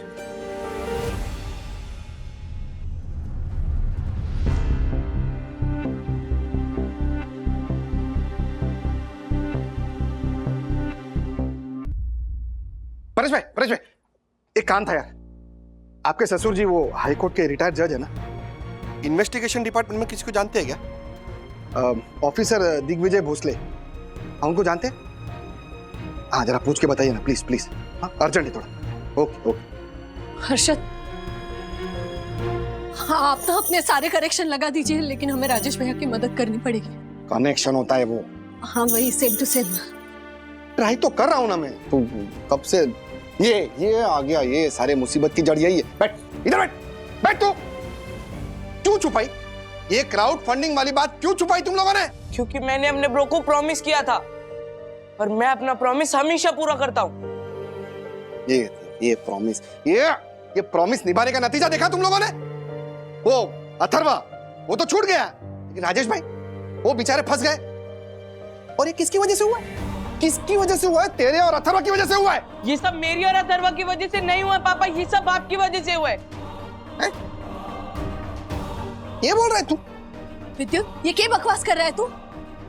परेश भाई, एक काम था यार। आपके ससुर जी वो हाई कोर्ट के रिटायर्ड जज है ना, इन्वेस्टिगेशन डिपार्टमेंट में किसी को जानते हैं क्या? ऑफिसर दिग्विजय भोसले, उनको जानते हैं? हाँ, जरा पूछ के बताइए ना प्लीज प्लीज। हाँ, अर्जेंट है थोड़ा। Okay okay. हर्षद, हाँ आप तो अपने सारे करेक्शन लगा दीजिए, लेकिन हमें राजेश भैया की मदद करनी पड़ेगी। कनेक्शन होता है वो? हाँ वही, सेम टू सेम। ट्राई तो कर रहा हूँ ना मैं, तो कब से ये आ गया, ये सारे मुसीबत की जड़ यही है। बैठ इधर, बैठ तू। क्यों छुपाई ये क्राउड फंडिंग वाली बात? क्यों छुपाई तुम लोगों ने? क्योंकि मैंने अपने ब्रो को प्रॉमिस किया था और मैं अपना प्रॉमिस हमेशा पूरा करता हूँ। ये प्रॉमिस, ये प्रॉमिस निभाने का नतीजा देखा तुम लोगों ने? वो अथर्वा वो तो छूट गया, लेकिन राजेश भाई वो बेचारे फंस गए। और ये किसकी वजह से हुआ है? किसकी वजह से हुआ है? तेरे और अथर्वा की वजह से हुआ है। ये सब मेरी और अथर्वा की वजह से नहीं हुआ पापा, ये सब आपकी वजह से हुआ है। ये बोल रहा है तू? विद्युत, ये क्या बकवास कर रहा है तू?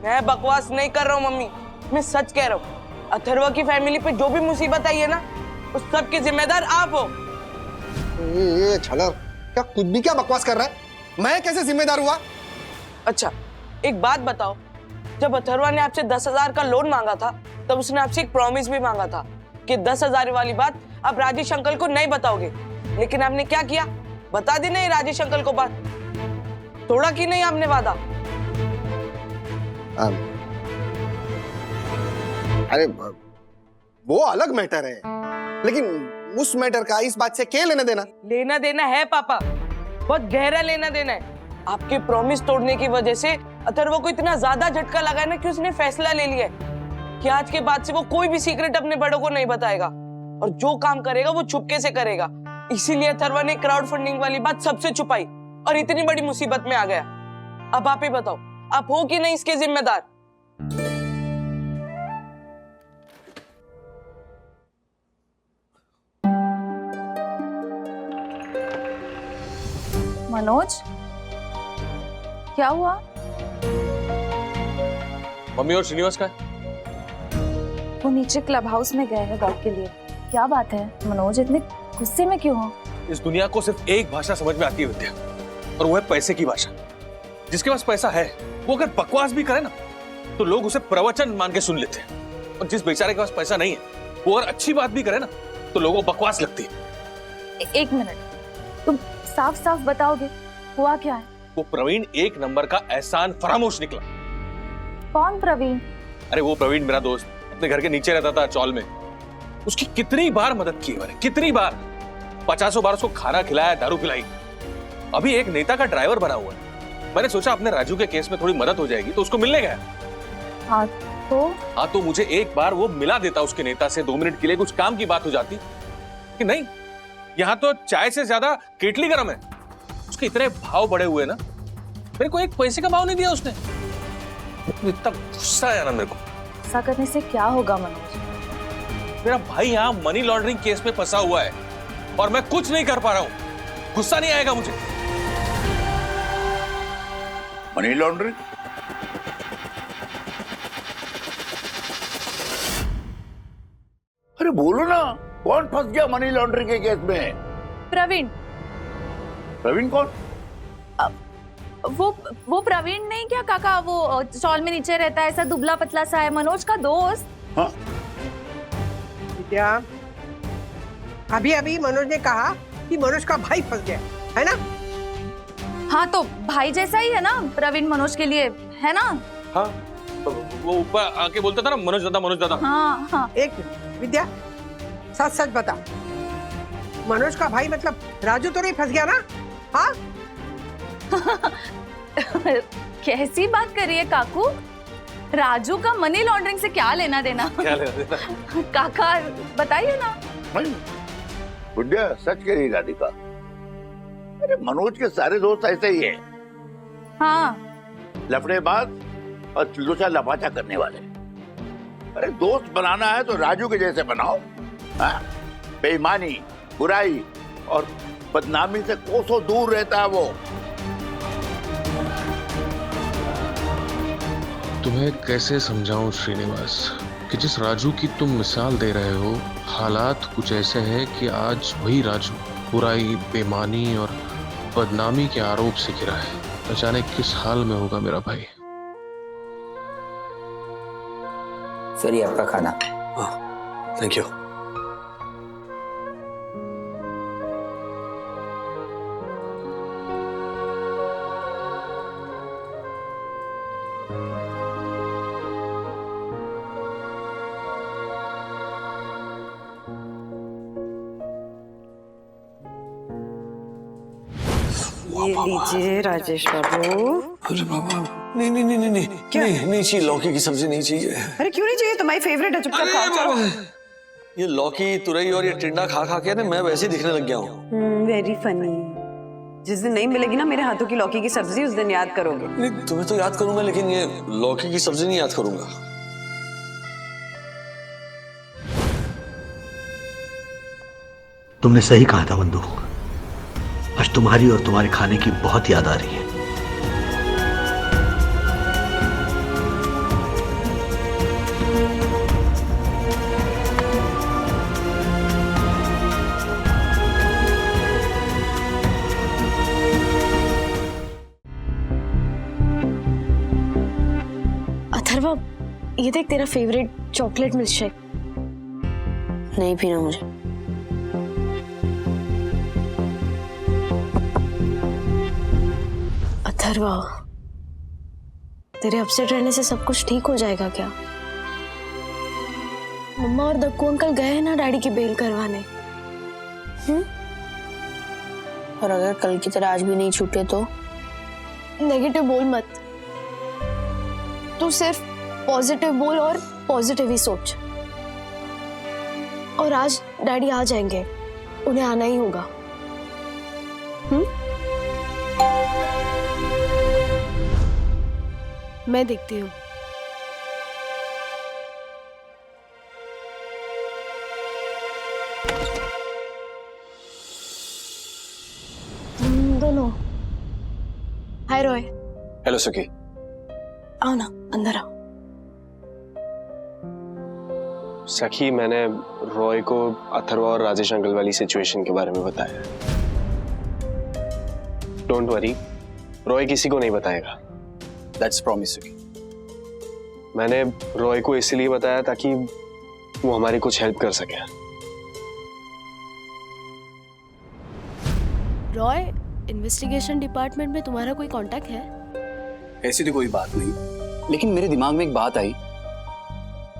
मैं बकवास नहीं कर रहा हूँ मम्मी, मैं सच कह रहा हूँ। अथर्वा की फैमिली पे जो भी मुसीबत आई है ना, उस सब के जिम्मेदार आप हो। ये छलर क्या कुछ भी क्या बकवास कर रहा है? मैं कैसे जिम्मेदार हुआ? अच्छा एक बात बताओ, जब अथर्वा ने आपसे 10,000 का लोन मांगा था, तब उसने आपसे एक प्रॉमिस भी मांगा था कि 10,000 वाली बात आप राजेश अंकल को नहीं बताओगे, लेकिन आपने क्या किया? बता दी नहीं राजेश अंकल को बात? तोड़ा कि नहीं आपने वादा? अरे वो अलग मैटर है, लेकिन उस मैटर का इस बात से क्या लेना देना? लेना देना है पापा, बहुत गहरा लेना देना है। आपके प्रॉमिस तोड़ने की वजह से अथर्वा को इतना ज्यादा झटका लगा है ना कि उसने फैसला ले लिया है कि आज के बाद से वो कोई भी सीक्रेट अपने बड़ों को नहीं बताएगा और जो काम करेगा वो छुपके से करेगा। इसीलिए अथर्वा ने क्राउड फंडिंग वाली बात सबसे छुपाई और इतनी बड़ी मुसीबत में आ गया। अब आप ही बताओ, आप हो कि नहीं इसके जिम्मेदार? मनोज, क्या हुआ? मम्मी और श्रीनिवास का है? वो नीचे क्लब हाउस में गए हैं वॉक के लिए। क्या बात है मनोज, इतने गुस्से में क्यों हो? इस दुनिया को सिर्फ एक भाषा समझ में आती है विद्या, और वो है पैसे की भाषा। जिसके पास पैसा है वो अगर बकवास भी करे ना तो लोग उसे प्रवचन मान के सुन लेते हैं, और जिस बेचारे के पास पैसा नहीं है वो अगर अच्छी बात भी करे ना तो लोगों को बकवास लगती है। एक मिनट, तुम साफ साफ बताओगे हुआ क्या है? वो प्रवीण एक नंबर का एहसान फरामोश निकला। कौन प्रवीण? अरे वो प्रवीण मेरा दोस्त, अपने घर के नीचे रहता था चौल में। उसकी कितनी बार मदद की मैंने, कितनी बार, 50 बार उसको खाना खिलाया, दारू पिलाई। अभी एक नेता का ड्राइवर बना हुआ है। मैंने सोचा अपने राजू के केस में थोड़ी मदद हो जाएगी तो उसको मिलने गया। हाँ तो मुझे एक बार वो मिला देता उसके नेता से, 2 मिनट के लिए कुछ काम की बात हो जाती कि नहीं। यहाँ तो चाय से ज्यादा केटली गरम है। उसके इतने भाव बढ़े हुए ना, मेरे को एक पैसे का भाव नहीं दिया उसने। इतना गुस्सा आया ना मेरे को। ऐसा करने से क्या होगा मनोज? मेरा भाई यहाँ मनी लॉन्ड्रिंग केस में फंसा हुआ है और मैं कुछ नहीं कर पा रहा हूँ। गुस्सा नहीं आएगा मुझे? Money laundering? अरे बोलो ना, कौन फंस गया मनी लॉन्ड्रिंग के केस में? प्रवीण। प्रवीण कौन? वो प्रवीण नहीं क्या काका, वो स्टॉल में नीचे रहता है, ऐसा दुबला पतला सा है, मनोज का दोस्त। हाँ। क्या अभी अभी मनोज ने कहा कि मनोज का भाई फंस गया है ना? हाँ तो भाई जैसा ही है ना प्रवीण मनोज के लिए, है ना? हाँ, वो ऊपर आके बोलता था ना मनोज दादा, मनोज दादा। हाँ हाँ। एक मिनट विद्या, सच सच बता, मनोज का भाई मतलब राजू तो नहीं फंस गया ना? हाँ? कैसी बात कर रही है काकू? राजू का मनी लॉन्ड्रिंग से क्या लेना देना? क्या लेना देना? काका बताइए ना। बुढ़िया सच कह रही राधिका। अरे मनोज के सारे दोस्त ऐसे ही है, हाँ लफड़ेबाज और लुचा लपाचा करने वाले। अरे दोस्त बनाना है तो राजू के जैसे बनाओ। हाँ? बेईमानी, बुराई और बदनामी से कोसों दूर रहता है वो। तुम्हें कैसे समझाऊं श्रीनिवास कि जिस राजू की तुम मिसाल दे रहे हो, हालात कुछ ऐसे हैं कि आज वही राजू बुराई, बेईमानी और बदनामी के आरोप से घिरा है। न जाने किस हाल में होगा मेरा भाई। सर ये आपका खाना। Thank you. ये लीजिए राजेश बाबू। अरे बाबा नहीं नहीं नहीं नहीं नहीं नहीं चाहिए, लौकी की सब्जी नहीं चाहिए। अरे क्यों नहीं चाहिए? तुम्हारी फेवरेट है, चुपचाप खाओ चलो। ये लौकी तुरई और ये टिंडा खा खा के ना मैं वैसे ही दिखने लग गया हूँ। Very funny. जिस दिन नहीं मिलेगी ना मेरे हाथों की लौकी की सब्जी, उस दिन याद करोगे। नहीं तुम्हें तो याद करूंगा, लेकिन ये लौकी की सब्जी नहीं याद करूंगा। तुमने सही कहा था बंधु, आज तुम्हारी और तुम्हारे खाने की बहुत याद आ रही है। अथर्वा, ये देख तेरा फेवरेट चॉकलेट मिल्क शेक। नहीं पीना मुझे। अथर्वा, तेरे अपसेट रहने से सब कुछ ठीक हो जाएगा क्या? मम्मा और दक्कू अंकल गए हैं ना डैडी की बेल करवाने। और अगर कल की तरह आज भी नहीं छूटे तो? नेगेटिव बोल मत, तू सिर्फ पॉजिटिव बोल और पॉजिटिव ही सोच। और आज डैडी आ जाएंगे, उन्हें आना ही होगा। मैं देखती हूँ। दोनों। हाय रॉय। हेलो सुखी। आओ ना, अंदर आओ। सखी, मैंने रॉय को अथर्वा और राजेश अंकल वाली सिचुएशन के बारे में बताया। डोंट वरी, रॉय किसी को नहीं बताएगा। दैट्स प्रॉमिस सुखी। मैंने रॉय को इसलिए बताया ताकि वो हमारी कुछ हेल्प कर सके। रॉय, इन्वेस्टिगेशन डिपार्टमेंट में तुम्हारा कोई कांटेक्ट है? ऐसी तो कोई बात नहीं, लेकिन मेरे दिमाग में एक बात आई।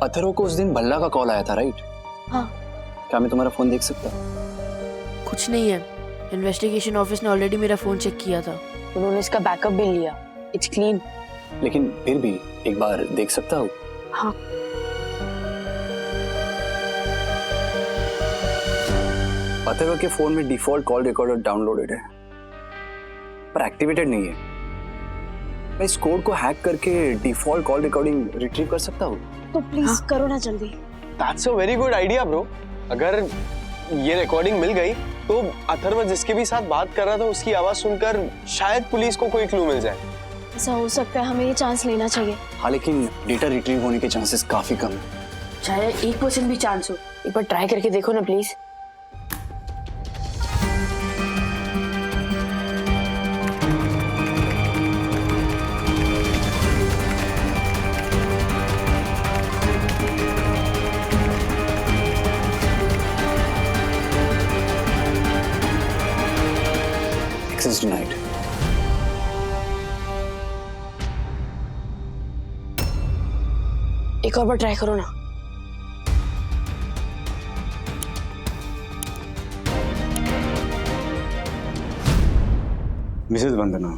अथर्व को उस दिन भल्ला का कॉल आया था, राइट? हाँ। क्या मैं तुम्हारा फोन देख सकता? कुछ नहीं है, इन्वेस्टिगेशन ऑफिस ने ऑलरेडी मेरा फोन चेक किया था। उन्होंने इसका बैकअप भी लिया। It's clean. लेकिन फिर भी एक बार देख सकता हूँ? हाँ। अथर्व के फोन में डिफॉल्ट कॉल रिकॉर्डर डाउनलोडेड है, पर एक्टिवेटेड नहीं है। मैं इस कोड को हैक करके डिफॉल्ट कॉल रिकॉर्डिंग रिट्रीव कर सकता हूँ? तो प्लीज करो ना जल्दी। That's a very good idea bro. अगर ये रिकॉर्डिंग मिल गई तो अथर्व जिसके भी साथ बात कर रहा था उसकी आवाज सुनकर शायद पुलिस को कोई क्लू मिल जाए। ऐसा हो सकता है, हमें ये चांस लेना चाहिए। हाँ, लेकिन डेटा रिट्रीव होने के चांसेस काफी कम है। चाहे 1% भी चांस हो, एक बार ट्राई करके देखो ना प्लीज। Access denied. एक और बार ट्राई करो ना। मिसेस वंदना,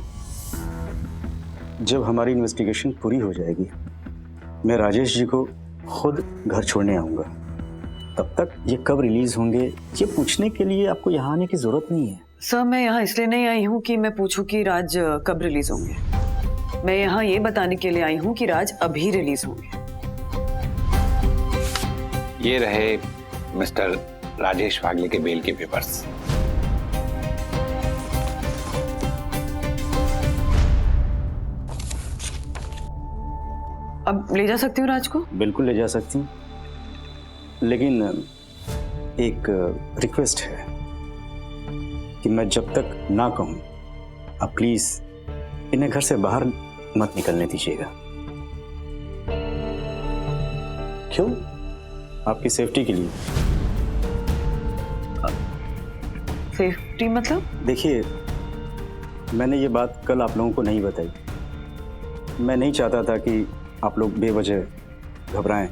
जब हमारी इन्वेस्टिगेशन पूरी हो जाएगी मैं राजेश जी को खुद घर छोड़ने आऊँगा। तब तक ये कब रिलीज होंगे ये पूछने के लिए आपको यहाँ आने की जरूरत नहीं है। सर मैं यहाँ इसलिए नहीं आई हूँ कि मैं पूछूं कि राज कब रिलीज होंगे। मैं यहाँ ये बताने के लिए आई हूँ कि राज अभी रिलीज होंगे। ये रहे मिस्टर राजेश वागले के बेल के पेपर्स। अब ले जा सकती हूँ राज को? बिल्कुल ले जा सकती हूँ, लेकिन एक रिक्वेस्ट है कि मैं जब तक ना कहूँ आप प्लीज इन्हें घर से बाहर मत निकलने दीजिएगा। क्यों? आपकी सेफ्टी के लिए। सेफ्टी मतलब? देखिए, मैंने ये बात कल आप लोगों को नहीं बताई। मैं नहीं चाहता था कि आप लोग बेवजह घबराएं,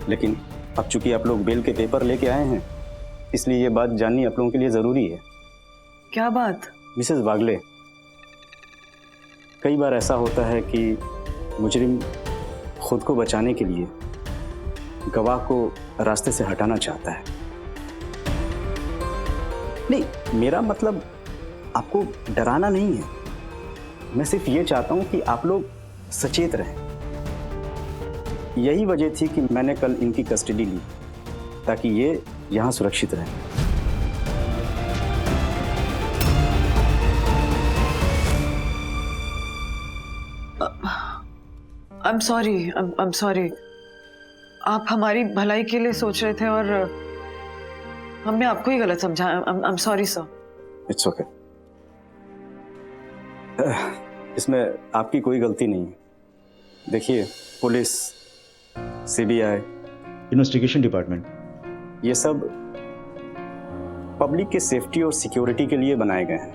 लेकिन अब चूंकि आप लोग बेल के पेपर लेके आए हैं, इसलिए ये बात जाननी आप लोगों के लिए ज़रूरी है। क्या बात? मिसेस वागले, कई बार ऐसा होता है कि मुजरिम खुद को बचाने के लिए गवाह को रास्ते से हटाना चाहता है। नहीं, मेरा मतलब आपको डराना नहीं है। मैं सिर्फ ये चाहता हूँ कि आप लोग सचेत रहें। यही वजह थी कि मैंने कल इनकी कस्टडी ली, ताकि ये यहाँ सुरक्षित रहें। I'm sorry. आप हमारी भलाई के लिए सोच रहे थे और हमने आपको ही गलत समझा। I'm sorry sir. It's okay. इसमें आपकी कोई गलती नहीं है। देखिए, पुलिस, CBI, इन्वेस्टिगेशन डिपार्टमेंट, ये सब पब्लिक के सेफ्टी और सिक्योरिटी के लिए बनाए गए हैं।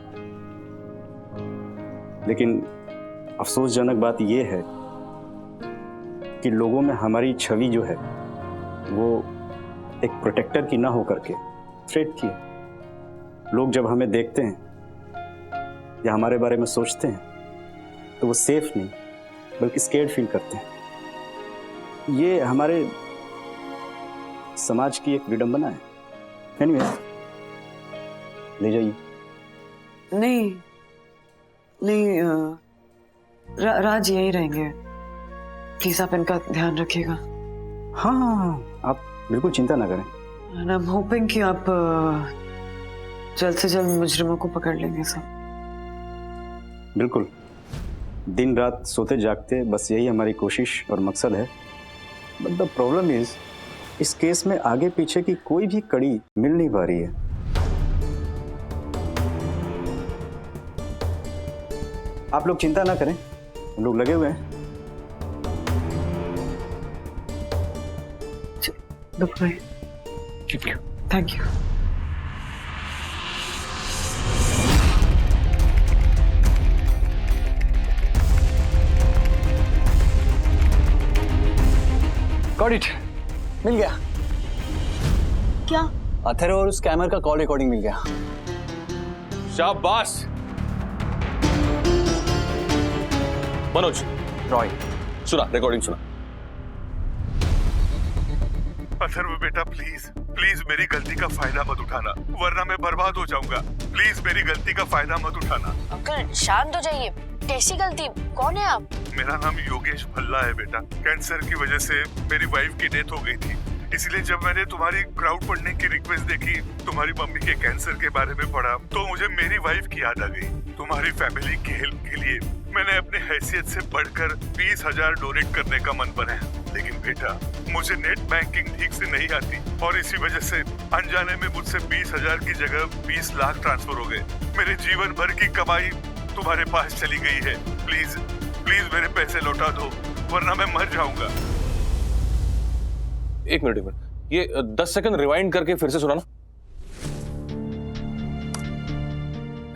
लेकिन अफसोसजनक बात यह है कि लोगों में हमारी छवि जो है वो एक प्रोटेक्टर की ना हो करके थ्रेट की है। लोग जब हमें देखते हैं या हमारे बारे में सोचते हैं तो वो सेफ नहीं बल्कि स्केर्ड फील करते हैं। ये हमारे समाज की एक विडंबना है। एनीवे, ले जाइए। नहीं, राज यहीं रहेंगे। प्लीज आप इनका ध्यान रखिएगा। हाँ, आप बिल्कुल चिंता ना करें। And I'm hoping कि आप जल्द से जल्द मुजरिमों को पकड़ लेंगे सब। बिल्कुल, दिन रात सोते जागते बस यही हमारी कोशिश और मकसद है। बट द प्रॉब्लम इज, इस केस में आगे पीछे की कोई भी कड़ी मिल नहीं पा रही है। आप लोग चिंता ना करें, हम लोग लगे हुए हैं। Thank you. गॉट इट, मिल गया। क्या? अथर्व और उस कैमर का कॉल रिकॉर्डिंग मिल गया। शाबाश मनोज। रॉय, सुना, रिकॉर्डिंग सुना। अथर्व बेटा, प्लीज प्लीज मेरी गलती का फायदा मत उठाना, वरना मैं बर्बाद हो जाऊंगा। प्लीज मेरी गलती का फायदा मत उठाना। अंकल शांत हो जाइए। कैसी गलती? कौन है आप? मेरा नाम योगेश भल्ला है बेटा। कैंसर की वजह से मेरी वाइफ की डेथ हो गई थी, इसलिए जब मैंने तुम्हारी क्राउड फंडिंग की रिक्वेस्ट देखी, तुम्हारी मम्मी के कैंसर के बारे में पढ़ा, तो मुझे मेरी वाइफ की याद आ गई। तुम्हारी फैमिली की हेल्प के लिए मैंने अपनी हैसियत से बढ़कर 20,000 डोनेट करने का मन बनाया। लेकिन बेटा, मुझे नेट बैंकिंग ठीक से नहीं आती और इसी वजह से अनजाने में मुझसे 20,000 की जगह 20 लाख ट्रांसफर हो गए। मेरे जीवन भर की कमाई तुम्हारे पास चली गई है। प्लीज प्लीज मेरे पैसे लौटा दो, वरना मैं मर जाऊंगा। एक मिनट, ये 10 सेकंड रिवाइंड करके फिर से सुनाना।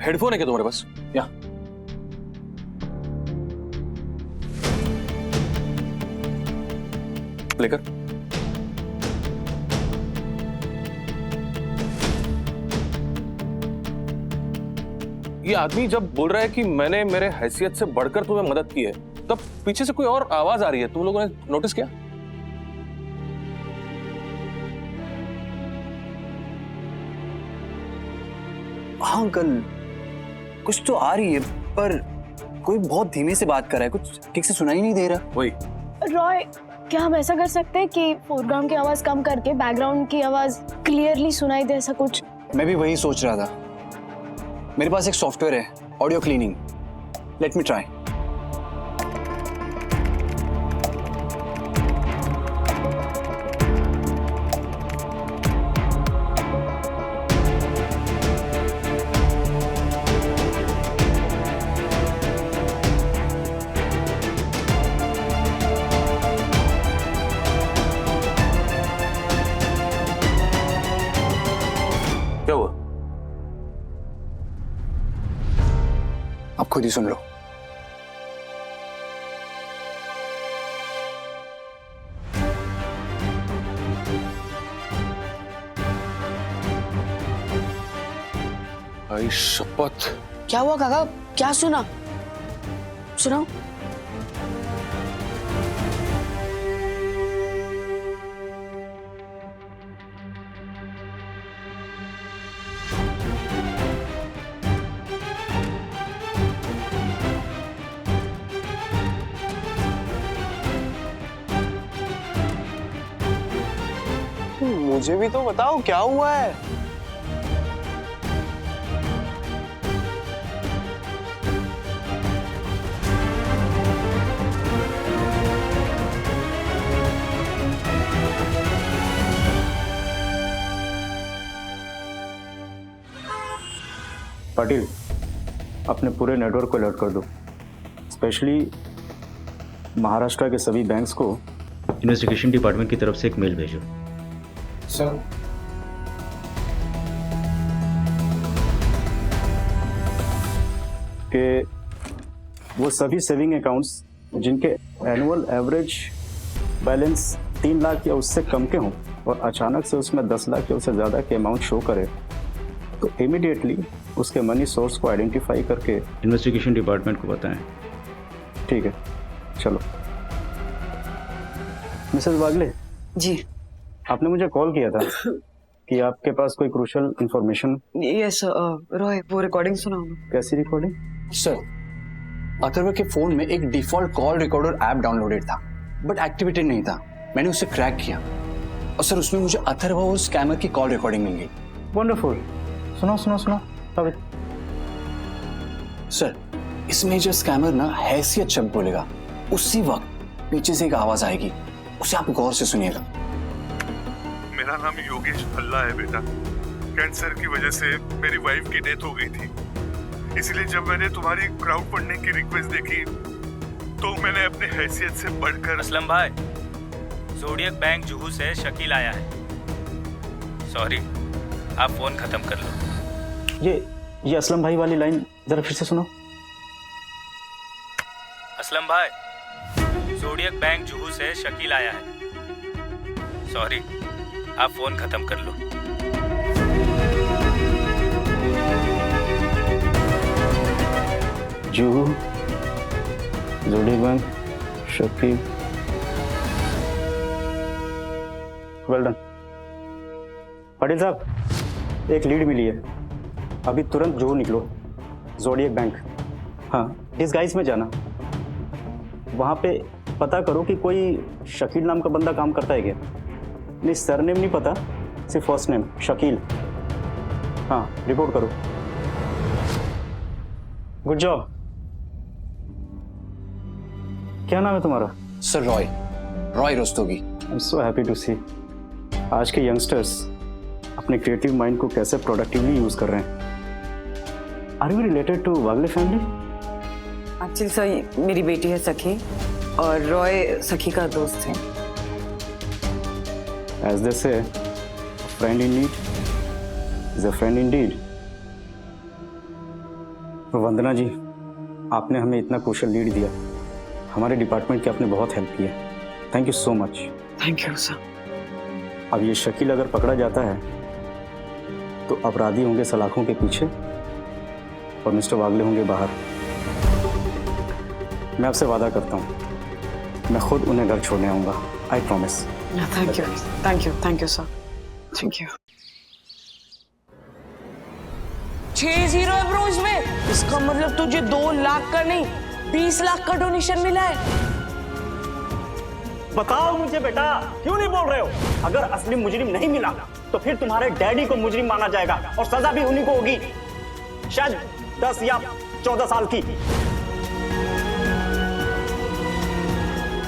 हेडफोन है क्या तुम्हारे पास? या लेकर। ये आदमी जब बोल रहा है कि मैंने मेरे हैसियत से बढ़कर तुम्हें मदद की है, तब पीछे से कोई और आवाज आ रही है, तुम लोगों ने नोटिस किया? हाँ अंकल, कुछ तो आ रही है पर कोई बहुत धीमे से बात कर रहा है, कुछ ठीक से सुनाई नहीं दे रहा। वही रॉय, क्या हम ऐसा कर सकते हैं कि फोरग्राउंड की आवाज कम करके बैकग्राउंड की आवाज क्लियरली सुनाई दे, ऐसा कुछ? मैं भी वही सोच रहा था। मेरे पास एक सॉफ्टवेयर है, audio cleaning. Let me try. क्या हुआ? आप खुद ही सुन लो। भाई शपथ। क्या हुआ काका, क्या सुना? सुनाओ। मुझे भी तो बताओ क्या हुआ है। पाटिल, अपने पूरे नेटवर्क को अलर्ट कर दो, स्पेशली महाराष्ट्र के सभी बैंक्स को इन्वेस्टिगेशन डिपार्टमेंट की तरफ से एक मेल भेजो। सर, कि वो सभी सेविंग अकाउंट्स जिनके एनुअल एवरेज बैलेंस 3 लाख या उससे कम के हों और अचानक से उसमें 10 लाख या उससे ज़्यादा के अमाउंट शो करे, तो इमीडिएटली उसके मनी सोर्स को आइडेंटिफाई करके इन्वेस्टिगेशन डिपार्टमेंट को बताएं। ठीक है, चलो। मिसेस वागले जी, आपने मुझे कॉल किया था कि आपके पास कोई क्रूशियल इंफॉर्मेशन। यस रॉय, वो रिकॉर्डिंग सुनाओ ना। कैसी रिकॉर्डिंग? सर, अथर्व के फोन में एक default call recorder app downloaded था, बट एक्टिवेटेड नहीं था। मैंने उसे क्रैक किया और सर उसमें मुझे अथर्व और स्कैमर की कॉल रिकॉर्डिंग मिल गई। वंडरफुल। सुनो सुनो सुनो। सर, इसमें जो स्कैमर ना हैसियत शब्द बोलेगा, उसी वक्त पीछे से एक आवाज आएगी, उसे आप गौर से सुनिएगा। मेरा नाम योगेश भल्ला है बेटा। कैंसर की वजह से मेरी वाइफ की डेथ हो गई थी, इसलिए जब मैंने तुम्हारी क्राउड फंडिंग की रिक्वेस्ट देखी तो मैंने अपने हैसियत से बढ़कर। असलम भाई, जोडियक बैंक जुहू से शकील आया है। सॉरी, आप फोन खत्म कर लो। ये असलम भाई वाली लाइन जरा फिर से सुनो। असलम भाई, जोडियक बैंक जुहू से शकील आया है। सॉरी, आप फोन खत्म कर लो। Juhu, zodiac bank, Shakeel. Well done. Patil साहब, एक लीड मिली है, अभी तुरंत जुहू निकलो, जोडियक बैंक। हाँ, डिस्गाइज में जाना, वहाँ पे पता करो कि कोई शकील नाम का बंदा काम करता है क्या। नहीं, सरनेम नहीं पता, सिर्फ फर्स्ट नेम शकील। हाँ, रिपोर्ट करो। Good job. क्या नाम है तुम्हारा? Sir Roy Rastogi. I am so happy to see आज के यंगस्टर्स अपने क्रिएटिव माइंड को कैसे प्रोडक्टिवली यूज कर रहे हैं। Are you related to Wagle family? Actually sir, मेरी बेटी है सखी और रॉय सखी का दोस्त है। As they say, a friend in need is a friend indeed. वंदना जी, आपने हमें इतना क्रूशियल लीड दिया, हमारे डिपार्टमेंट की आपने बहुत हेल्प की है। Thank you so much. Thank you sir. अब ये शकील अगर पकड़ा जाता है तो अपराधी होंगे सलाखों के पीछे और मिस्टर वागले होंगे बाहर। मैं आपसे वादा करता हूँ, मैं खुद उन्हें घर छोड़ने आऊँगा। I promise. Thank you sir, thank you. 6-0 है ब्रो इसमें। इसका मतलब तुझे 2 लाख का नहीं 20 लाख का डोनेशन मिला है। बताओ मुझे बेटा, क्यों नहीं बोल रहे हो? अगर असली मुजरिम नहीं मिला तो फिर तुम्हारे डैडी को मुजरिम माना जाएगा और सजा भी उन्हीं को होगी, शायद 10 या 14 साल की।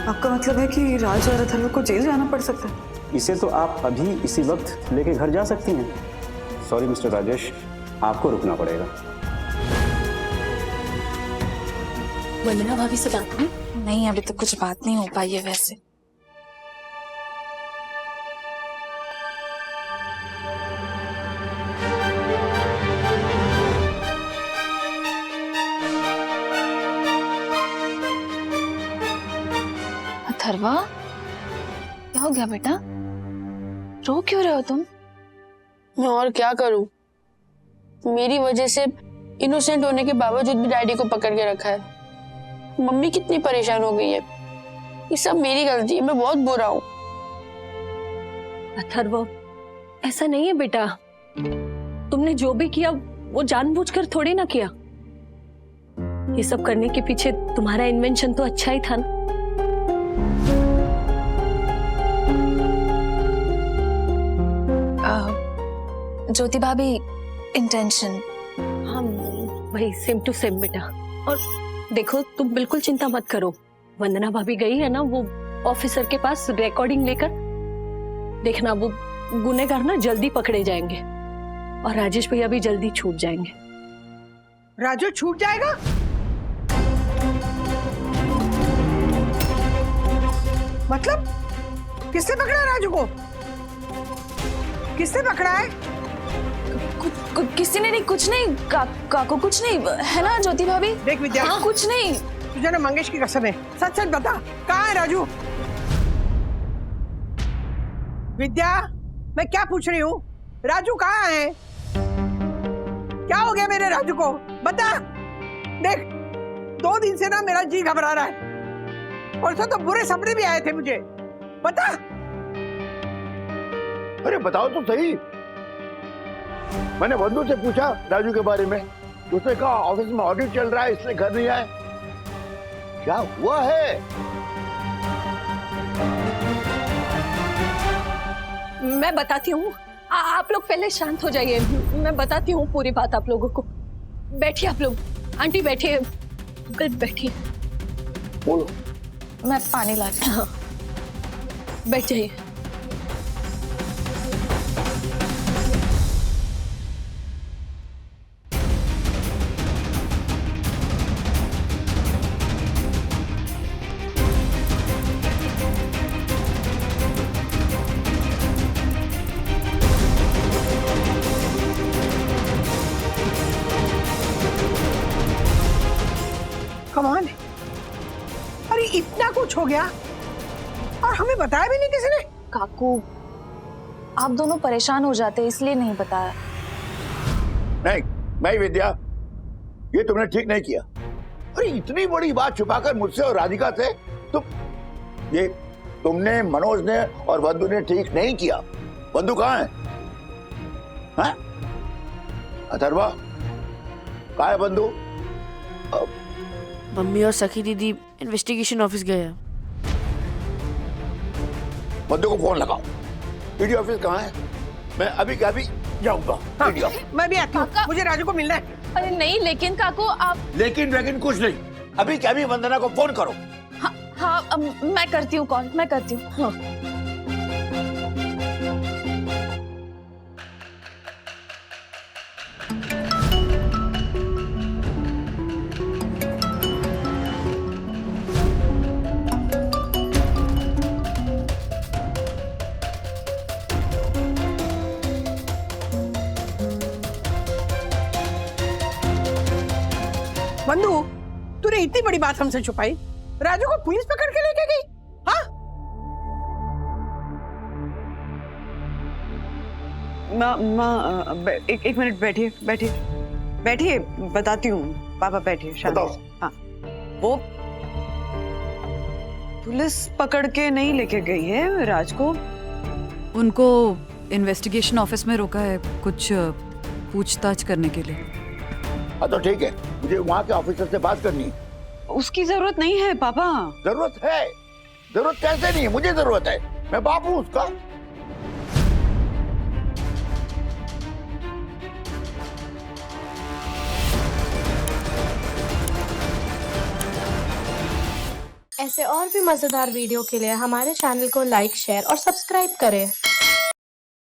आपका मतलब है कि राज और अथर्व को जेल जाना पड़ सकता है? इसे तो आप अभी इसी वक्त लेके घर जा सकती हैं। सॉरी मिस्टर राजेश, आपको रुकना पड़ेगा। वंदना भाभी से बात हुई? नहीं, अभी तक कुछ बात नहीं हो पाई है वैसे। अथर्वा, क्या हो गया बेटा? रो क्यों रहे हो तुम? मैं और क्या करूं? मेरी वजह से इनोसेंट होने के बावजूद भी डैडी को पकड़ के रखा है। मम्मी कितनी परेशान हो गई है। ये सब मेरी गलती है, मैं बहुत बुरा हूँ। अथर्व, ऐसा नहीं है बेटा, तुमने जो भी किया वो जानबूझकर थोड़ी ना किया। ये सब करने के पीछे तुम्हारा इन्वेंशन तो अच्छा ही था ना। ज्योति भाभी, इंटेंशन। हाँ, वही सेम टू सेम बेटा। और देखो, तुम बिल्कुल चिंता मत करो। वंदना भाभी गई है ना वो ऑफिसर के पास रिकॉर्डिंग लेकर। देखना, वो गुनहगार ना जल्दी पकड़े जाएंगे और राजेश भैया भी जल्दी छूट जाएंगे। राजू छूट जाएगा? मतलब किसने पकड़ा राजू को? किसने पकड़ा है? किसी ने नहीं, कुछ नहीं। काको कुछ नहीं है ना ज्योति भाभी? देख विद्या, हाँ, कुछ नहीं। तुझे ना मंगेश की कसम है, सच सच बता, कहाँ है राजू? विद्या, मैं क्या पूछ रही हूँ? राजू कहाँ है? क्या हो गया मेरे राजू को? बता। देख, 2 दिन से ना मेरा जी घबरा रहा है। और तो बुरे सपने भी आए थे मुझे। बता। अरे बताओ तो सही। मैंने बंधु से पूछा राजू के बारे में, उसने कहा ऑफिस में ऑडिट चल रहा है इसलिए घर नहीं आए। क्या हुआ है? मैं बताती हूँ, आप लोग पहले शांत हो जाइए। मैं बताती हूँ पूरी बात आप लोगों को। बैठिए आप लोग। आंटी बैठिए, बैठिए। बोलो। मैं पानी ला रही हूँ। बैठ जाइए। कमाल है। अरे इतना कुछ हो गया और हमें बताया भी नहीं किसी ने। काकू, आप दोनों परेशान हो जाते इसलिए नहीं बताया। नहीं विद्या, ये तुमने ठीक नहीं किया। अरे इतनी बड़ी बात छुपाकर मुझसे और राधिका से ये तुमने, मनोज ने और बंधु ने ठीक नहीं किया। बंधु कहाँ है? हाँ? अथर्वा कहाँ है बंधु? मम्मी और सखी दीदी इन्वेस्टिगेशन ऑफिस गए हैं। बंधु को फोन लगाओ। ईडी ऑफिस कहाँ है? मैं अभी क्या भी जाऊंगा। हाँ, मैं भी आती हूँ, मुझे राजू को मिलना है। अरे नहीं, लेकिन काकू आप। लेकिन कुछ नहीं, अभी क्या भी वंदना को फोन करो। हाँ, मैं करती हूँ कॉल, मैं करती हूँ। हाँ। बंधु, तूने इतनी बड़ी बात हमसे छुपाई, राजू को पुलिस पकड़ के लेके गई। हाँ? एक मिनट बैठिए, बताती हूँ। पापा बैठिए, शांति से। हाँ, वो पुलिस पकड़ के नहीं लेके गई है राज को। उनको इन्वेस्टिगेशन ऑफिस में रोका है कुछ पूछताछ करने के लिए। हाँ तो ठीक है, मुझे वहाँ के ऑफिसर से बात करनी है। उसकी जरूरत नहीं है पापा। जरूरत है। जरूरत कैसे नहीं है? मुझे जरूरत है, मैं बाप हूँ उसका। ऐसे और भी मजेदार वीडियो के लिए हमारे चैनल को लाइक, शेयर और सब्सक्राइब करें।